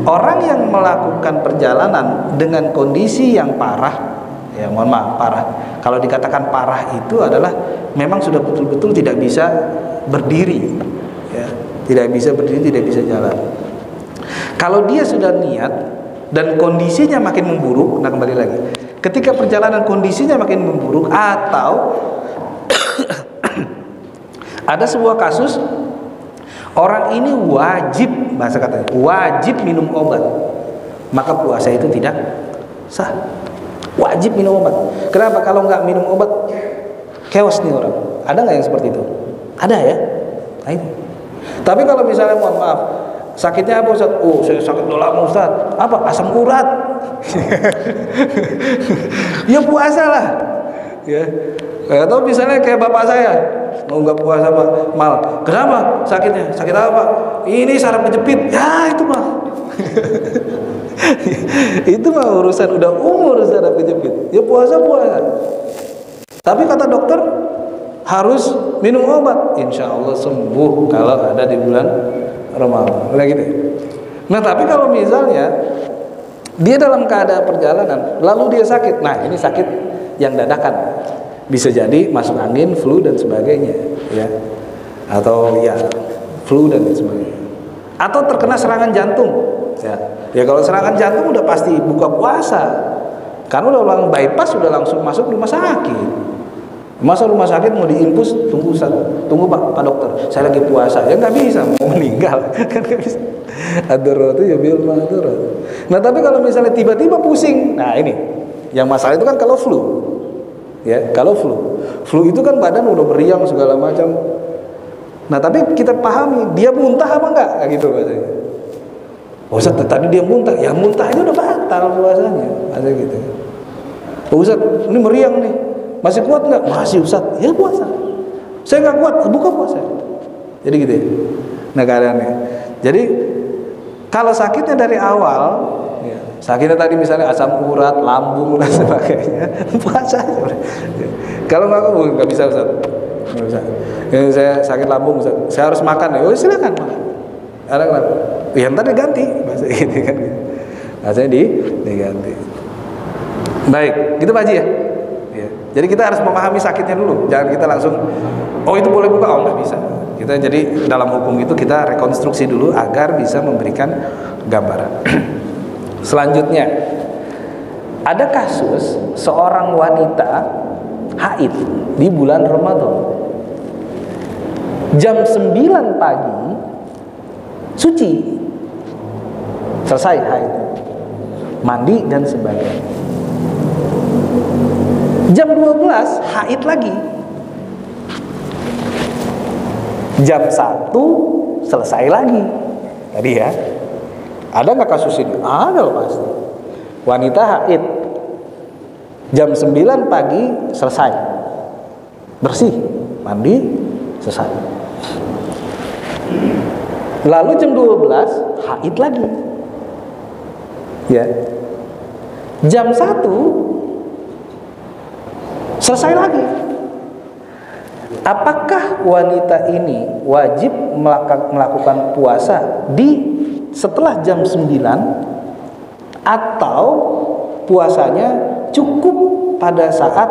Orang yang melakukan perjalanan dengan kondisi yang parah, ya mohon maaf parah. Kalau dikatakan parah itu adalah memang sudah betul-betul tidak bisa berdiri, ya, tidak bisa berdiri, tidak bisa jalan. Kalau dia sudah niat dan kondisinya makin memburuk, nah kembali lagi, ketika perjalanan kondisinya makin memburuk, atau ada sebuah kasus orang ini wajib, bahasa katanya wajib minum obat, maka puasa itu tidak sah. Wajib minum obat. Kenapa? Kalau nggak minum obat chaos nih orang. Ada nggak yang seperti itu? Ada ya. Nah, itu. Tapi kalau misalnya mohon maaf, sakitnya apa Ustaz? Oh, saya sakit udah lama Ustaz. Apa? Asam urat. Ya puasa lah. Ya. Atau misalnya kayak bapak saya, mau nggak puasa Pak, mal. Kenapa? Sakitnya? Sakit apa Pak? Ini saraf kejepit. Ya itu mah. Itu mah urusan udah umur saraf kejepit. Ya puasa. Tapi kata dokter harus minum obat. Insya Allah sembuh kalau ada di bulan Ramadan. Kayak gitu. Nah tapi kalau misalnya dia dalam keadaan perjalanan, lalu dia sakit. Nah ini sakit yang dadakan. Bisa jadi masuk angin, flu dan sebagainya, ya. Atau ya flu dan sebagainya. Atau terkena serangan jantung. Ya kalau serangan jantung udah pasti buka puasa. Karena udah langsung bypass, udah langsung masuk rumah sakit. Masa rumah sakit mau diinfus, tunggu Pak dokter, saya lagi puasa. Ya nggak bisa, mau meninggal kan nggak bisa. Ad-darurat ya bil ma'durat. Nah tapi kalau misalnya tiba-tiba pusing, nah ini yang masalah itu kan kalau flu. Ya, kalau flu itu kan badan udah meriang segala macam. Nah, tapi kita pahami dia muntah apa enggak? Kayak gitu bahasanya. Oh, Ustaz, tadi dia muntah. Ya muntahnya udah batal puasanya. Ada gitu. Oh, Ustaz, ini meriang nih. Masih kuat enggak? Masih Ustaz. Ya puasa. Saya enggak kuat, buka puasa. Jadi gitu ya. Nah, keadaannya. Jadi kalau sakitnya dari awal, ya, sakitnya tadi misalnya asam urat, lambung dan sebagainya, puasa aja. Kalau nggak bisa Ustaz, nggak bisa. Ya, saya sakit lambung Ustaz, saya harus makan ya. Oh silakan makan. Ada kenapa? Ya ntar diganti, bahasa gitu kan. Bahasanya diganti. Baik, gitu Pak Haji ya. Ya. Jadi kita harus memahami sakitnya dulu. Jangan kita langsung, oh itu boleh buka, oh nggak bisa. Kita jadi dalam hukum itu kita rekonstruksi dulu agar bisa memberikan gambaran. Selanjutnya, ada kasus seorang wanita haid di bulan Ramadan. Jam 9 pagi suci, selesai haid, mandi dan sebagainya. Jam 12 haid lagi. Jam 1 selesai lagi. Tadi ya. Ada nggak kasus ini? Ada loh pasti. Wanita haid jam 9 pagi selesai, bersih, mandi, selesai. Lalu jam 12 haid lagi. Ya. Jam 1 selesai lagi. Apakah wanita ini wajib melakukan puasa di setelah jam 9 atau puasanya cukup pada saat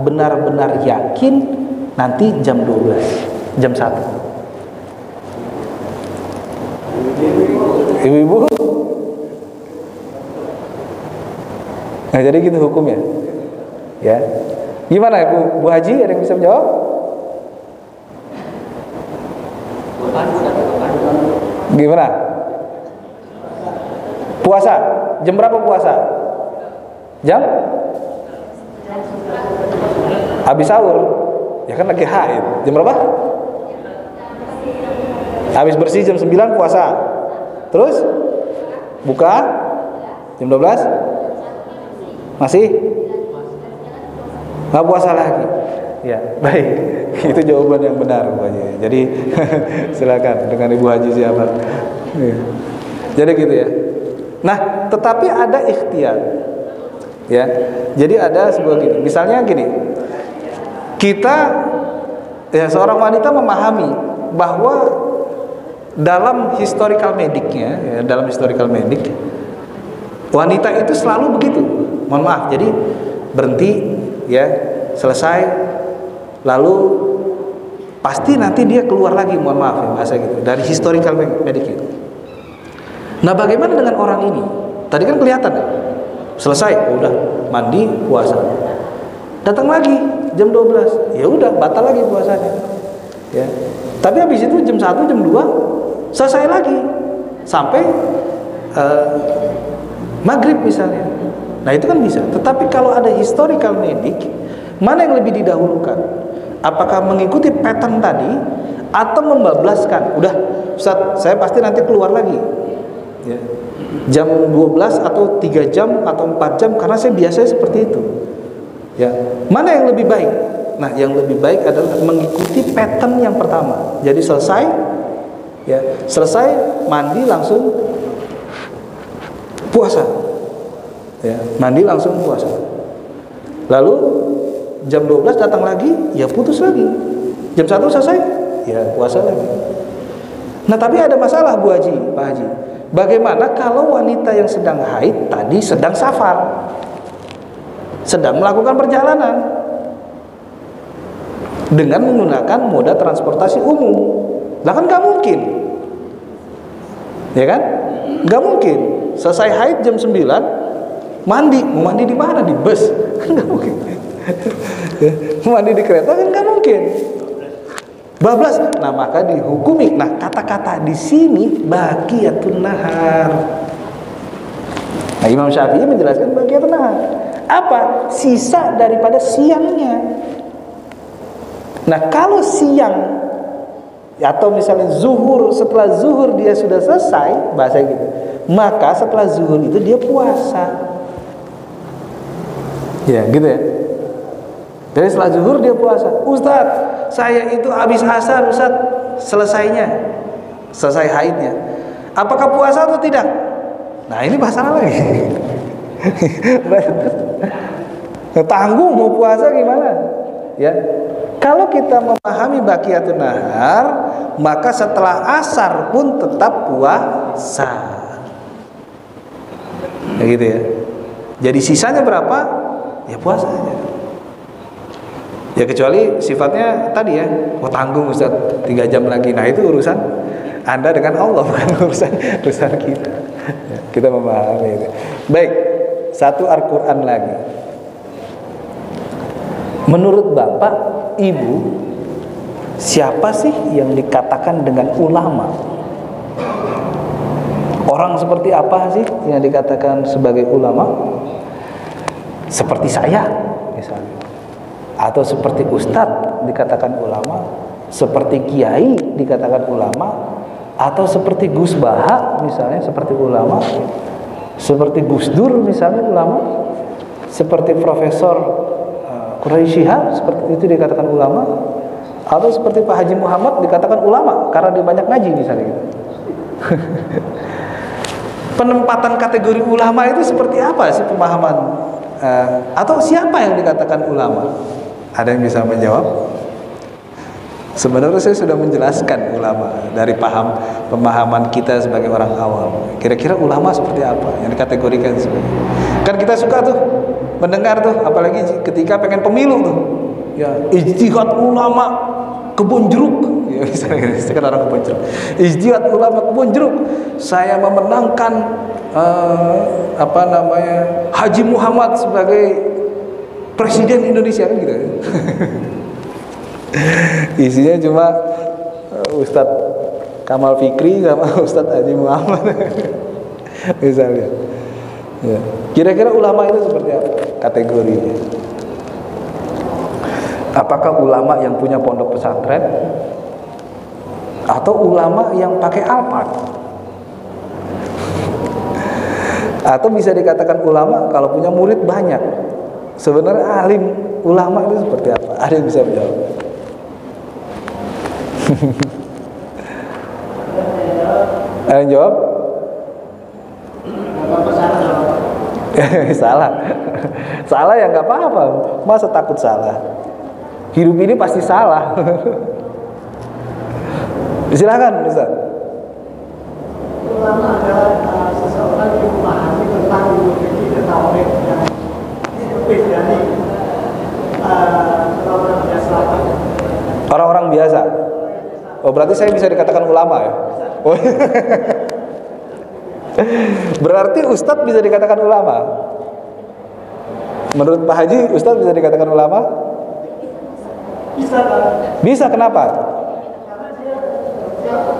benar-benar yakin nanti jam 12, jam 1? Ibu-ibu? Nah jadi gitu hukumnya. Ya. Gimana Bu Haji, ada yang bisa menjawab? Gimana? Puasa, jam berapa puasa? Jam? Habis sahur. Ya kan lagi haid. Jam berapa? Habis bersih jam 9 puasa. Terus? Buka? Jam 12? Masih? Nggak puasa lagi. Ya, baik. Itu jawaban yang benar Pak. Jadi silakan dengan Ibu Haji siapa. Ya. Jadi gitu ya. Nah, tetapi ada ikhtiar. Ya. Jadi ada sebuah gini. Misalnya gini. Kita ya seorang wanita memahami bahwa dalam historical medicnya, ya, dalam historical medic wanita itu selalu begitu. Mohon maaf. Jadi berhenti ya, selesai lalu pasti nanti dia keluar lagi, mohon maaf ya bahasa gitu, dari historical medic itu. Nah bagaimana dengan orang ini? Tadi kan kelihatan, selesai, udah mandi, puasa. Datang lagi jam 12, ya udah batal lagi puasanya. Ya. Tapi habis itu jam 1, jam 2 selesai lagi sampai maghrib misalnya. Nah itu kan bisa. Tetapi kalau ada historical nedik, mana yang lebih didahulukan? Apakah mengikuti pattern tadi atau membablaskan? Udah, Ustaz, saya pasti nanti keluar lagi. Ya. Jam 12 atau 3 jam atau 4 jam karena saya biasanya seperti itu. Ya. Mana yang lebih baik? Nah, yang lebih baik adalah mengikuti pattern yang pertama. Jadi selesai, ya, selesai mandi langsung puasa. Ya, mandi langsung puasa. Lalu jam 12 datang lagi, ya putus lagi. Jam 1 selesai, ya puasa lagi. Nah, tapi ada masalah Bu Haji, Pak Haji. Bagaimana kalau wanita yang sedang haid tadi sedang safar, sedang melakukan perjalanan dengan menggunakan moda transportasi umum? Lah kan nggak mungkin, ya kan? Nggak mungkin. Selesai haid jam 9 mandi, mau mandi di mana? Di bus? Kan nggak mungkin. Mau mandi di kereta kan nggak mungkin. Bablas. Nah maka dihukumi. Nah kata-kata di sini baqiyatun nahar. Nah Imam Syafi'i menjelaskan baqiyatun nahar. Apa? Sisa daripada siangnya. Nah kalau siang atau misalnya zuhur, setelah zuhur dia sudah selesai, bahasa gitu, maka setelah zuhur itu dia puasa. Ya gitu ya. Jadi setelah zuhur dia puasa. Ustadz, saya itu habis asar Ustadz, selesai haidnya. Apakah puasa atau tidak? Nah ini masalah lagi. Tanggung mau puasa gimana? Ya. Kalau kita memahami baqiyatun nahar, maka setelah asar pun tetap puasa. Ya gitu ya. Jadi sisanya berapa? Ya puasa aja. Ya kecuali sifatnya tadi ya, oh tanggung Ustaz 3 jam lagi. Nah itu urusan Anda dengan Allah, bukan urusan kita. Ya, kita memahami itu. Baik, satu Al-Quran lagi. Menurut Bapak, Ibu, siapa sih yang dikatakan dengan ulama? Orang seperti apa sih yang dikatakan sebagai ulama? Seperti saya misalnya, atau seperti ustadz dikatakan ulama, seperti kiai dikatakan ulama, atau seperti Gus Baha misalnya seperti ulama, seperti Gus Dur misalnya ulama, seperti Profesor Quraisy Shihab seperti itu dikatakan ulama, atau seperti Pak Haji Muhammad dikatakan ulama karena dia banyak ngaji misalnya gitu. Penempatan kategori ulama itu seperti apa sih pemahaman, atau siapa yang dikatakan ulama? Ada yang bisa menjawab? Sebenarnya saya sudah menjelaskan ulama dari pemahaman kita sebagai orang awam. Kira-kira ulama seperti apa yang dikategorikan sebagai? Kan kita suka tuh mendengar tuh, apalagi ketika pengen pemilu tuh, ya ijtihad ulama kebun jeruk, ya misalnya kan orang kebun jeruk. Ijtihad ulama kebun jeruk, saya memenangkan Haji Muhammad sebagai Presiden Indonesia kan gitu. Isinya cuma Ustadz Kamal Fikri sama Ustadz Haji Muhammad misalnya. Ya. Kira-kira ulama itu seperti apa kategorinya? Apakah ulama yang punya pondok pesantren, atau ulama yang pakai Alphard? Atau bisa dikatakan ulama kalau punya murid banyak? Sebenarnya alim ulama itu seperti apa? Ada yang bisa menjawab? Ada yang jawab? Salah ya nggak apa-apa. Masa takut salah? Hidup ini pasti salah. Silakan Ustaz. Ulama adalah seseorang yang memahami tentang ilmu fikih dan tauhid yang lebih dari orang-orang biasa. Orang-orang biasa. Oh berarti saya bisa dikatakan ulama ya? Oh. Berarti ustadz bisa dikatakan ulama. Menurut Pak Haji, ustadz bisa dikatakan ulama? Bisa Pak. Bisa, kenapa? Karena dia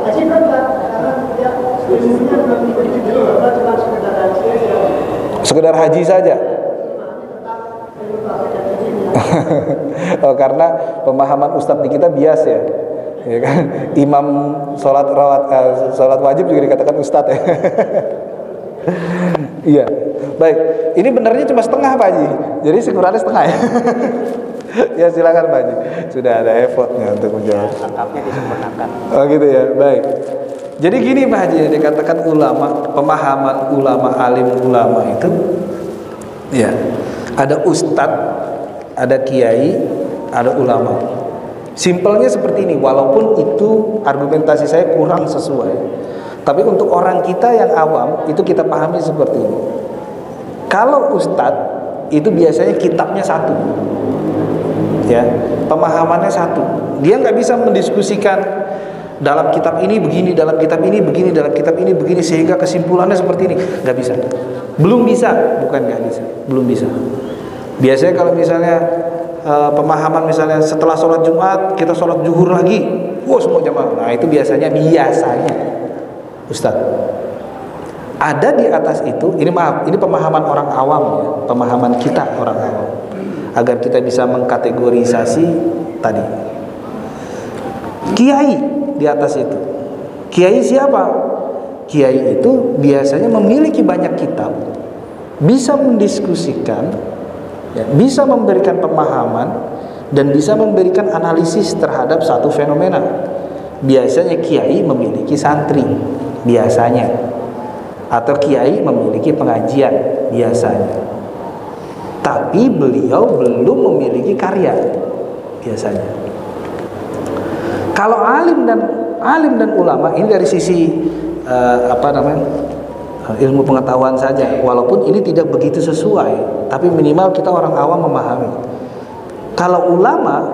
haji kan Pak, karena dia ilmunya belum begitu jauh, Pak, cuma sekedar haji saja. Sekedar haji saja. Oh, karena pemahaman ustadz di kita bias ya. Ya kan? Imam sholat wajib juga dikatakan ustadz ya. Iya. Baik, ini benernya cuma setengah Pak Haji. Jadi sekurangnya setengah ya. Ya silakan Pak Haji. Sudah ada effortnya untuk menjawab. Lengkapnya disempurnakan. Oh gitu ya, baik. Jadi gini Pak Haji, yang dikatakan ulama, pemahaman ulama, alim ulama itu, ya, ada ustadz, ada kiai, ada ulama. Simpelnya seperti ini, walaupun itu argumentasi saya kurang sesuai, tapi untuk orang kita yang awam itu kita pahami seperti ini. Kalau ustadz itu biasanya kitabnya satu, ya, pemahamannya satu. Dia nggak bisa mendiskusikan dalam kitab ini begini, dalam kitab ini begini, dalam kitab ini begini, sehingga kesimpulannya seperti ini. Nggak bisa, belum bisa, bukan nggak bisa, belum bisa. Biasanya kalau misalnya pemahaman misalnya setelah sholat Jumat kita sholat zuhur lagi, wah semua jamaah. Nah itu biasanya Ustaz. Ada di atas itu, ini maaf, ini pemahaman orang awam ya, pemahaman kita orang awam, agar kita bisa mengkategorisasi tadi. Kiai di atas itu. Kiai siapa? Kiai itu biasanya memiliki banyak kitab, bisa mendiskusikan, ya, bisa memberikan pemahaman, dan bisa memberikan analisis terhadap satu fenomena. Biasanya kiai memiliki santri, biasanya, atau kiai memiliki pengajian, biasanya. Tapi beliau belum memiliki karya, biasanya. Kalau alim dan ulama ini dari sisi ilmu pengetahuan saja, walaupun ini tidak begitu sesuai, tapi minimal kita orang awam memahami. Kalau ulama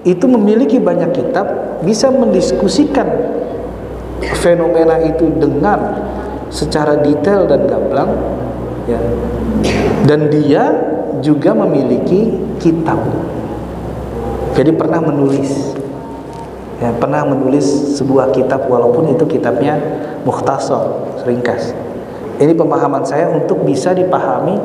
itu memiliki banyak kitab, bisa mendiskusikan fenomena itu dengan secara detail dan gamblang, ya. Dan dia juga memiliki kitab. Jadi pernah menulis, ya, pernah menulis sebuah kitab, walaupun itu kitabnya mukhtasar, ringkas. Ini pemahaman saya untuk bisa dipahami,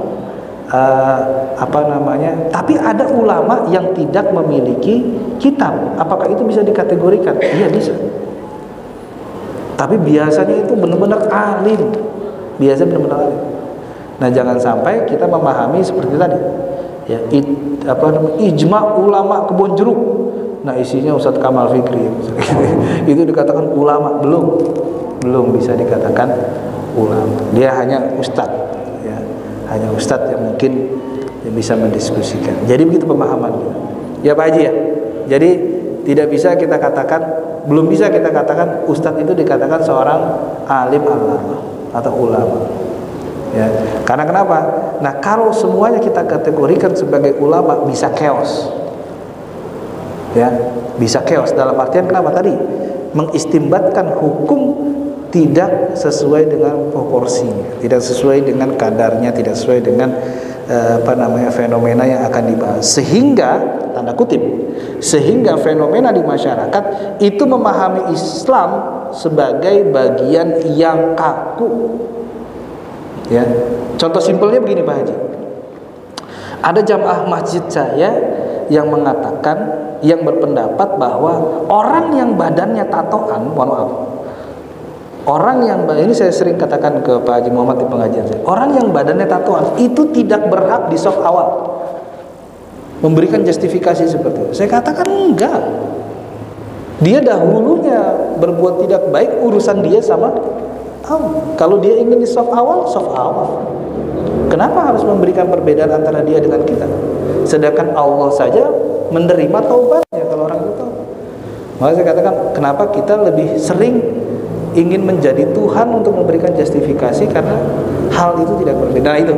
tapi ada ulama yang tidak memiliki kitab. Apakah itu bisa dikategorikan? Iya, bisa. Tapi biasanya itu benar-benar alim, benar-benar alim. Nah, jangan sampai kita memahami seperti tadi, ya, ijma ulama Kebon Jeruk. Nah, isinya Ustadz Kamal Fikri. Itu dikatakan ulama? Belum bisa dikatakan ulama. Dia hanya ustadz, ya, hanya ustadz yang mungkin yang bisa mendiskusikan. Jadi begitu pemahamannya. Ya Pak Haji ya. Jadi tidak bisa kita katakan, belum bisa kita katakan ustadz itu dikatakan seorang alim alama atau ulama. Ya, karena kenapa? Nah, kalau semuanya kita kategorikan sebagai ulama, bisa chaos. Ya, bisa chaos dalam artian kenapa tadi? Mengistimbatkan hukum tidak sesuai dengan proporsinya, tidak sesuai dengan kadarnya, tidak sesuai dengan fenomena yang akan dibahas, sehingga tanda kutip, sehingga fenomena di masyarakat itu memahami Islam sebagai bagian yang kaku. Ya, contoh simpelnya begini Pak Haji. Ada jamaah masjid saya yang mengatakan, yang berpendapat bahwa orang yang badannya tatoan, mohon maaf, orang yang, ini saya sering katakan ke Pak Haji Muhammad di pengajian saya, orang yang badannya tatoan itu tidak berhak di saf awal, memberikan justifikasi seperti itu. Saya katakan enggak. Dia dahulunya berbuat tidak baik, urusan dia sama Allah. Kalau dia ingin di saf awal, saf awal. Kenapa harus memberikan perbedaan antara dia dengan kita? Sedangkan Allah saja menerima taubatnya kalau orang itu tahu. Maka saya katakan, kenapa kita lebih sering ingin menjadi Tuhan untuk memberikan justifikasi, karena hal itu tidak berbeda. Nah itu.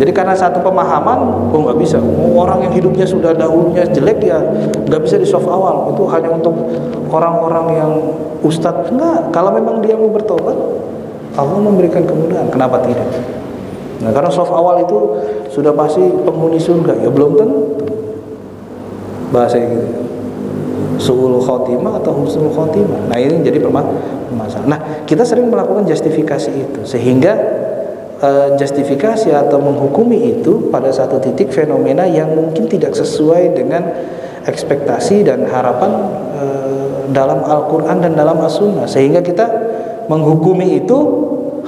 Jadi karena satu pemahaman, nggak bisa. Orang yang hidupnya sudah dahulunya jelek, ya nggak bisa di saf awal. Itu hanya untuk orang-orang yang ustadz. Enggak. Kalau memang dia mau bertobat, Allah memberikan kemudahan, kenapa tidak? Nah, karena soft awal itu sudah pasti penghuni surga, ya belum tentu. Bahasa gitu, su'ul khotimah atau husnul khotimah. Nah ini jadi permasalahan. Nah kita sering melakukan justifikasi itu, sehingga justifikasi atau menghukumi itu pada satu titik fenomena yang mungkin tidak sesuai dengan ekspektasi dan harapan dalam Al-Quran dan dalam As-Sunnah, sehingga kita menghukumi itu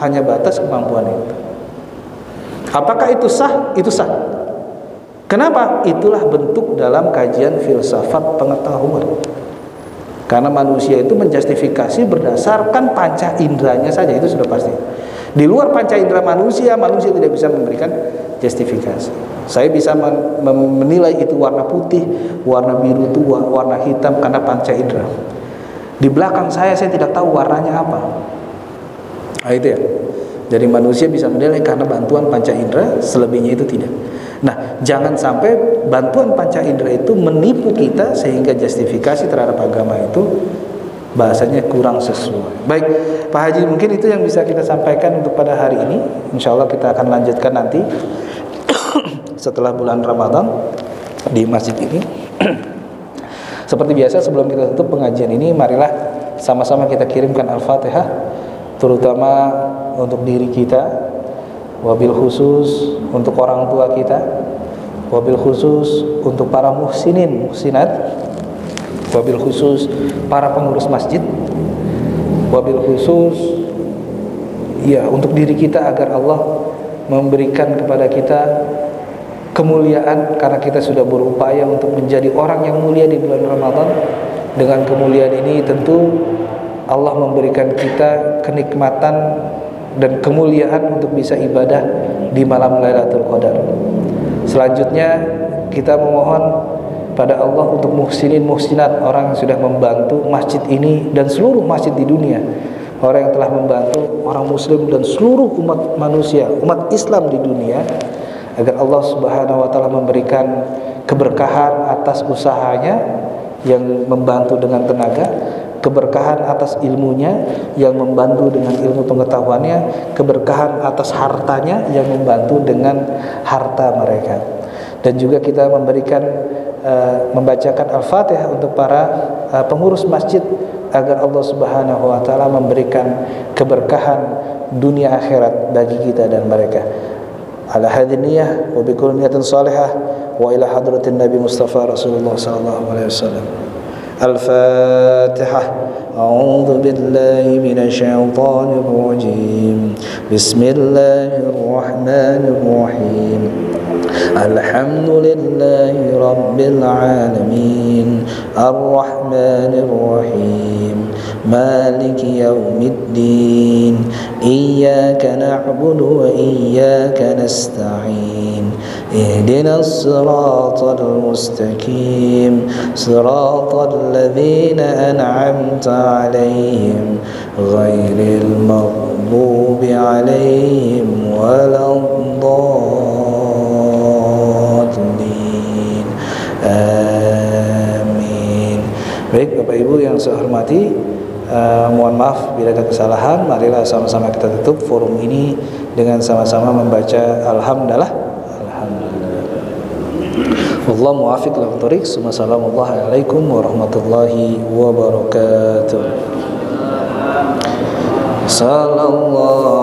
hanya batas kemampuan itu. Apakah itu sah? Itu sah. Kenapa? Itulah bentuk dalam kajian filsafat pengetahuan. Karena manusia itu menjustifikasi berdasarkan panca inderanya saja, itu sudah pasti. Di luar panca indera manusia tidak bisa memberikan justifikasi. Saya bisa menilai itu warna putih, warna biru itu warna hitam karena panca indera. Di belakang saya tidak tahu warnanya apa. Nah, itu ya. Jadi manusia bisa menilai karena bantuan panca indera, selebihnya itu tidak. Nah, jangan sampai bantuan panca indera itu menipu kita sehingga justifikasi terhadap agama itu bahasanya kurang sesuai. Baik, Pak Haji, mungkin itu yang bisa kita sampaikan untuk pada hari ini. Insya Allah kita akan lanjutkan nanti setelah bulan Ramadan di masjid ini. Seperti biasa, sebelum kita tutup pengajian ini, marilah sama-sama kita kirimkan Al-Fatihah, terutama untuk diri kita, wabil khusus untuk orang tua kita, wabil khusus untuk para muhsinin, muhsinat, wabil khusus para pengurus masjid, wabil khusus ya untuk diri kita, agar Allah memberikan kepada kita kemuliaan, karena kita sudah berupaya untuk menjadi orang yang mulia di bulan Ramadan. Dengan kemuliaan ini tentu Allah memberikan kita kenikmatan dan kemuliaan untuk bisa ibadah di malam Lailatul Qadar. Selanjutnya kita memohon pada Allah untuk muhsinin muhsinat, orang yang sudah membantu masjid ini dan seluruh masjid di dunia, orang yang telah membantu orang muslim dan seluruh umat manusia, umat Islam di dunia, agar Allah Subhanahu wa taala memberikan keberkahan atas usahanya yang membantu dengan tenaga, keberkahan atas ilmunya yang membantu dengan ilmu pengetahuannya, keberkahan atas hartanya yang membantu dengan harta mereka. Dan juga kita memberikan membacakan Al-Fatihah untuk para pengurus masjid, agar Allah Subhanahu wa taala memberikan keberkahan dunia akhirat bagi kita dan mereka. Ala hadhihi niyyah wa bi kulli niyatin salihah wa ila hadratin Nabi Mustafa Rasulullah sallallahu alaihi wasallam. Al-Fatihah. A'udzu billahi minasy syaithanir rajim. Bismillahirrahmanirrahim. Alhamdulillahi rabbil alamin. Ar-Rahmanir Rahim. Maliki yaumiddin. Iyyaka na'budu wa iyyaka nasta'in. Ihdinas siratal mustaqim. Siratal ladzina an'amta 'alaihim ghairil maghdubi 'alaihim waladdallin. Amin. Baik Bapak Ibu yang saya hormati, mohon maaf bila ada kesalahan. Marilah sama-sama kita tutup forum ini dengan sama-sama membaca Alhamdulillah. Wallahu muwaffiq ila thoriq. Wassalamualaikum warahmatullahi wabarakatuh. Sallallahu